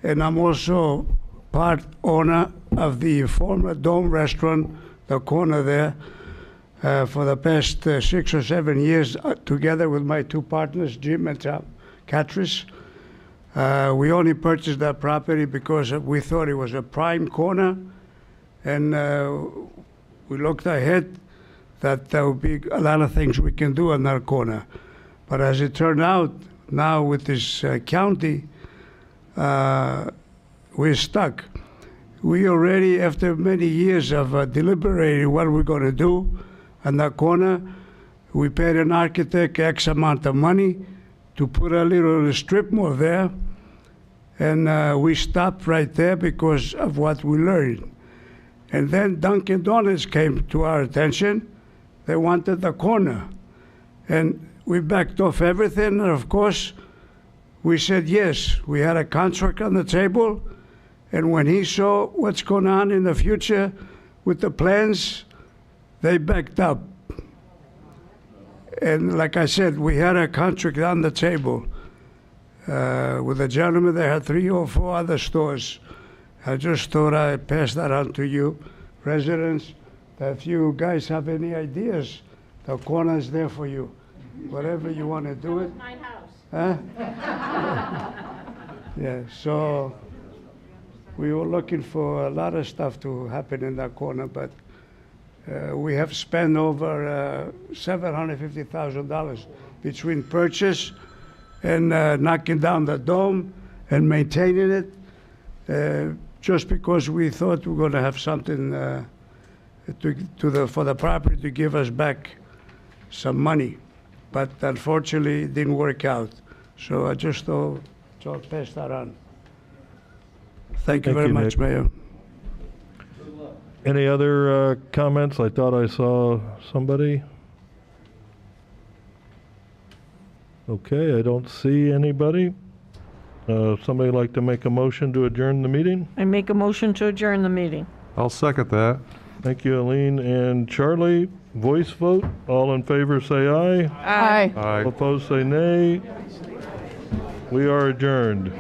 Speaker 10: And I'm also part owner of the former Dome Restaurant, the corner there, for the past 6 or 7 years, together with my two partners, Jim and Tom Catris. We only purchased that property because we thought it was a prime corner, and we looked ahead that there would be a lot of things we can do on that corner. But as it turned out, now with this county, we're stuck. We already, after many years of deliberating what we're going to do on that corner, we paid an architect X amount of money to put a little strip mall there, and we stopped right there because of what we learned. And then Dunkin' Donuts came to our attention. They wanted the corner, and we backed off everything, and of course, we said yes. We had a contract on the table, and when he saw what's going on in the future with the plans, they backed up. And like I said, we had a contract on the table with a gentleman that had 3 or 4 other stores. I just thought I'd pass that on to you, residents, that if you guys have any ideas, the corner is there for you. Whatever you want to do it.
Speaker 17: My house.
Speaker 10: Huh? Yeah, so We were looking for a lot of stuff to happen in that corner, but we have spent over $750,000 between purchase and knocking down the dome and maintaining it, just because we thought we were going to have something for the property to give us back some money. But unfortunately, it didn't work out. So I just thought I'll pass that on. Thank you very much, Mayor.
Speaker 1: Any other comments? I thought I saw somebody. Okay, I don't see anybody. Somebody like to make a motion to adjourn the meeting?
Speaker 20: I make a motion to adjourn the meeting.
Speaker 21: I'll second that.
Speaker 1: Thank you, Aline and Charlie. Voice vote. All in favor say aye.
Speaker 20: Aye.
Speaker 21: Aye.
Speaker 1: All opposed say nay. We are adjourned.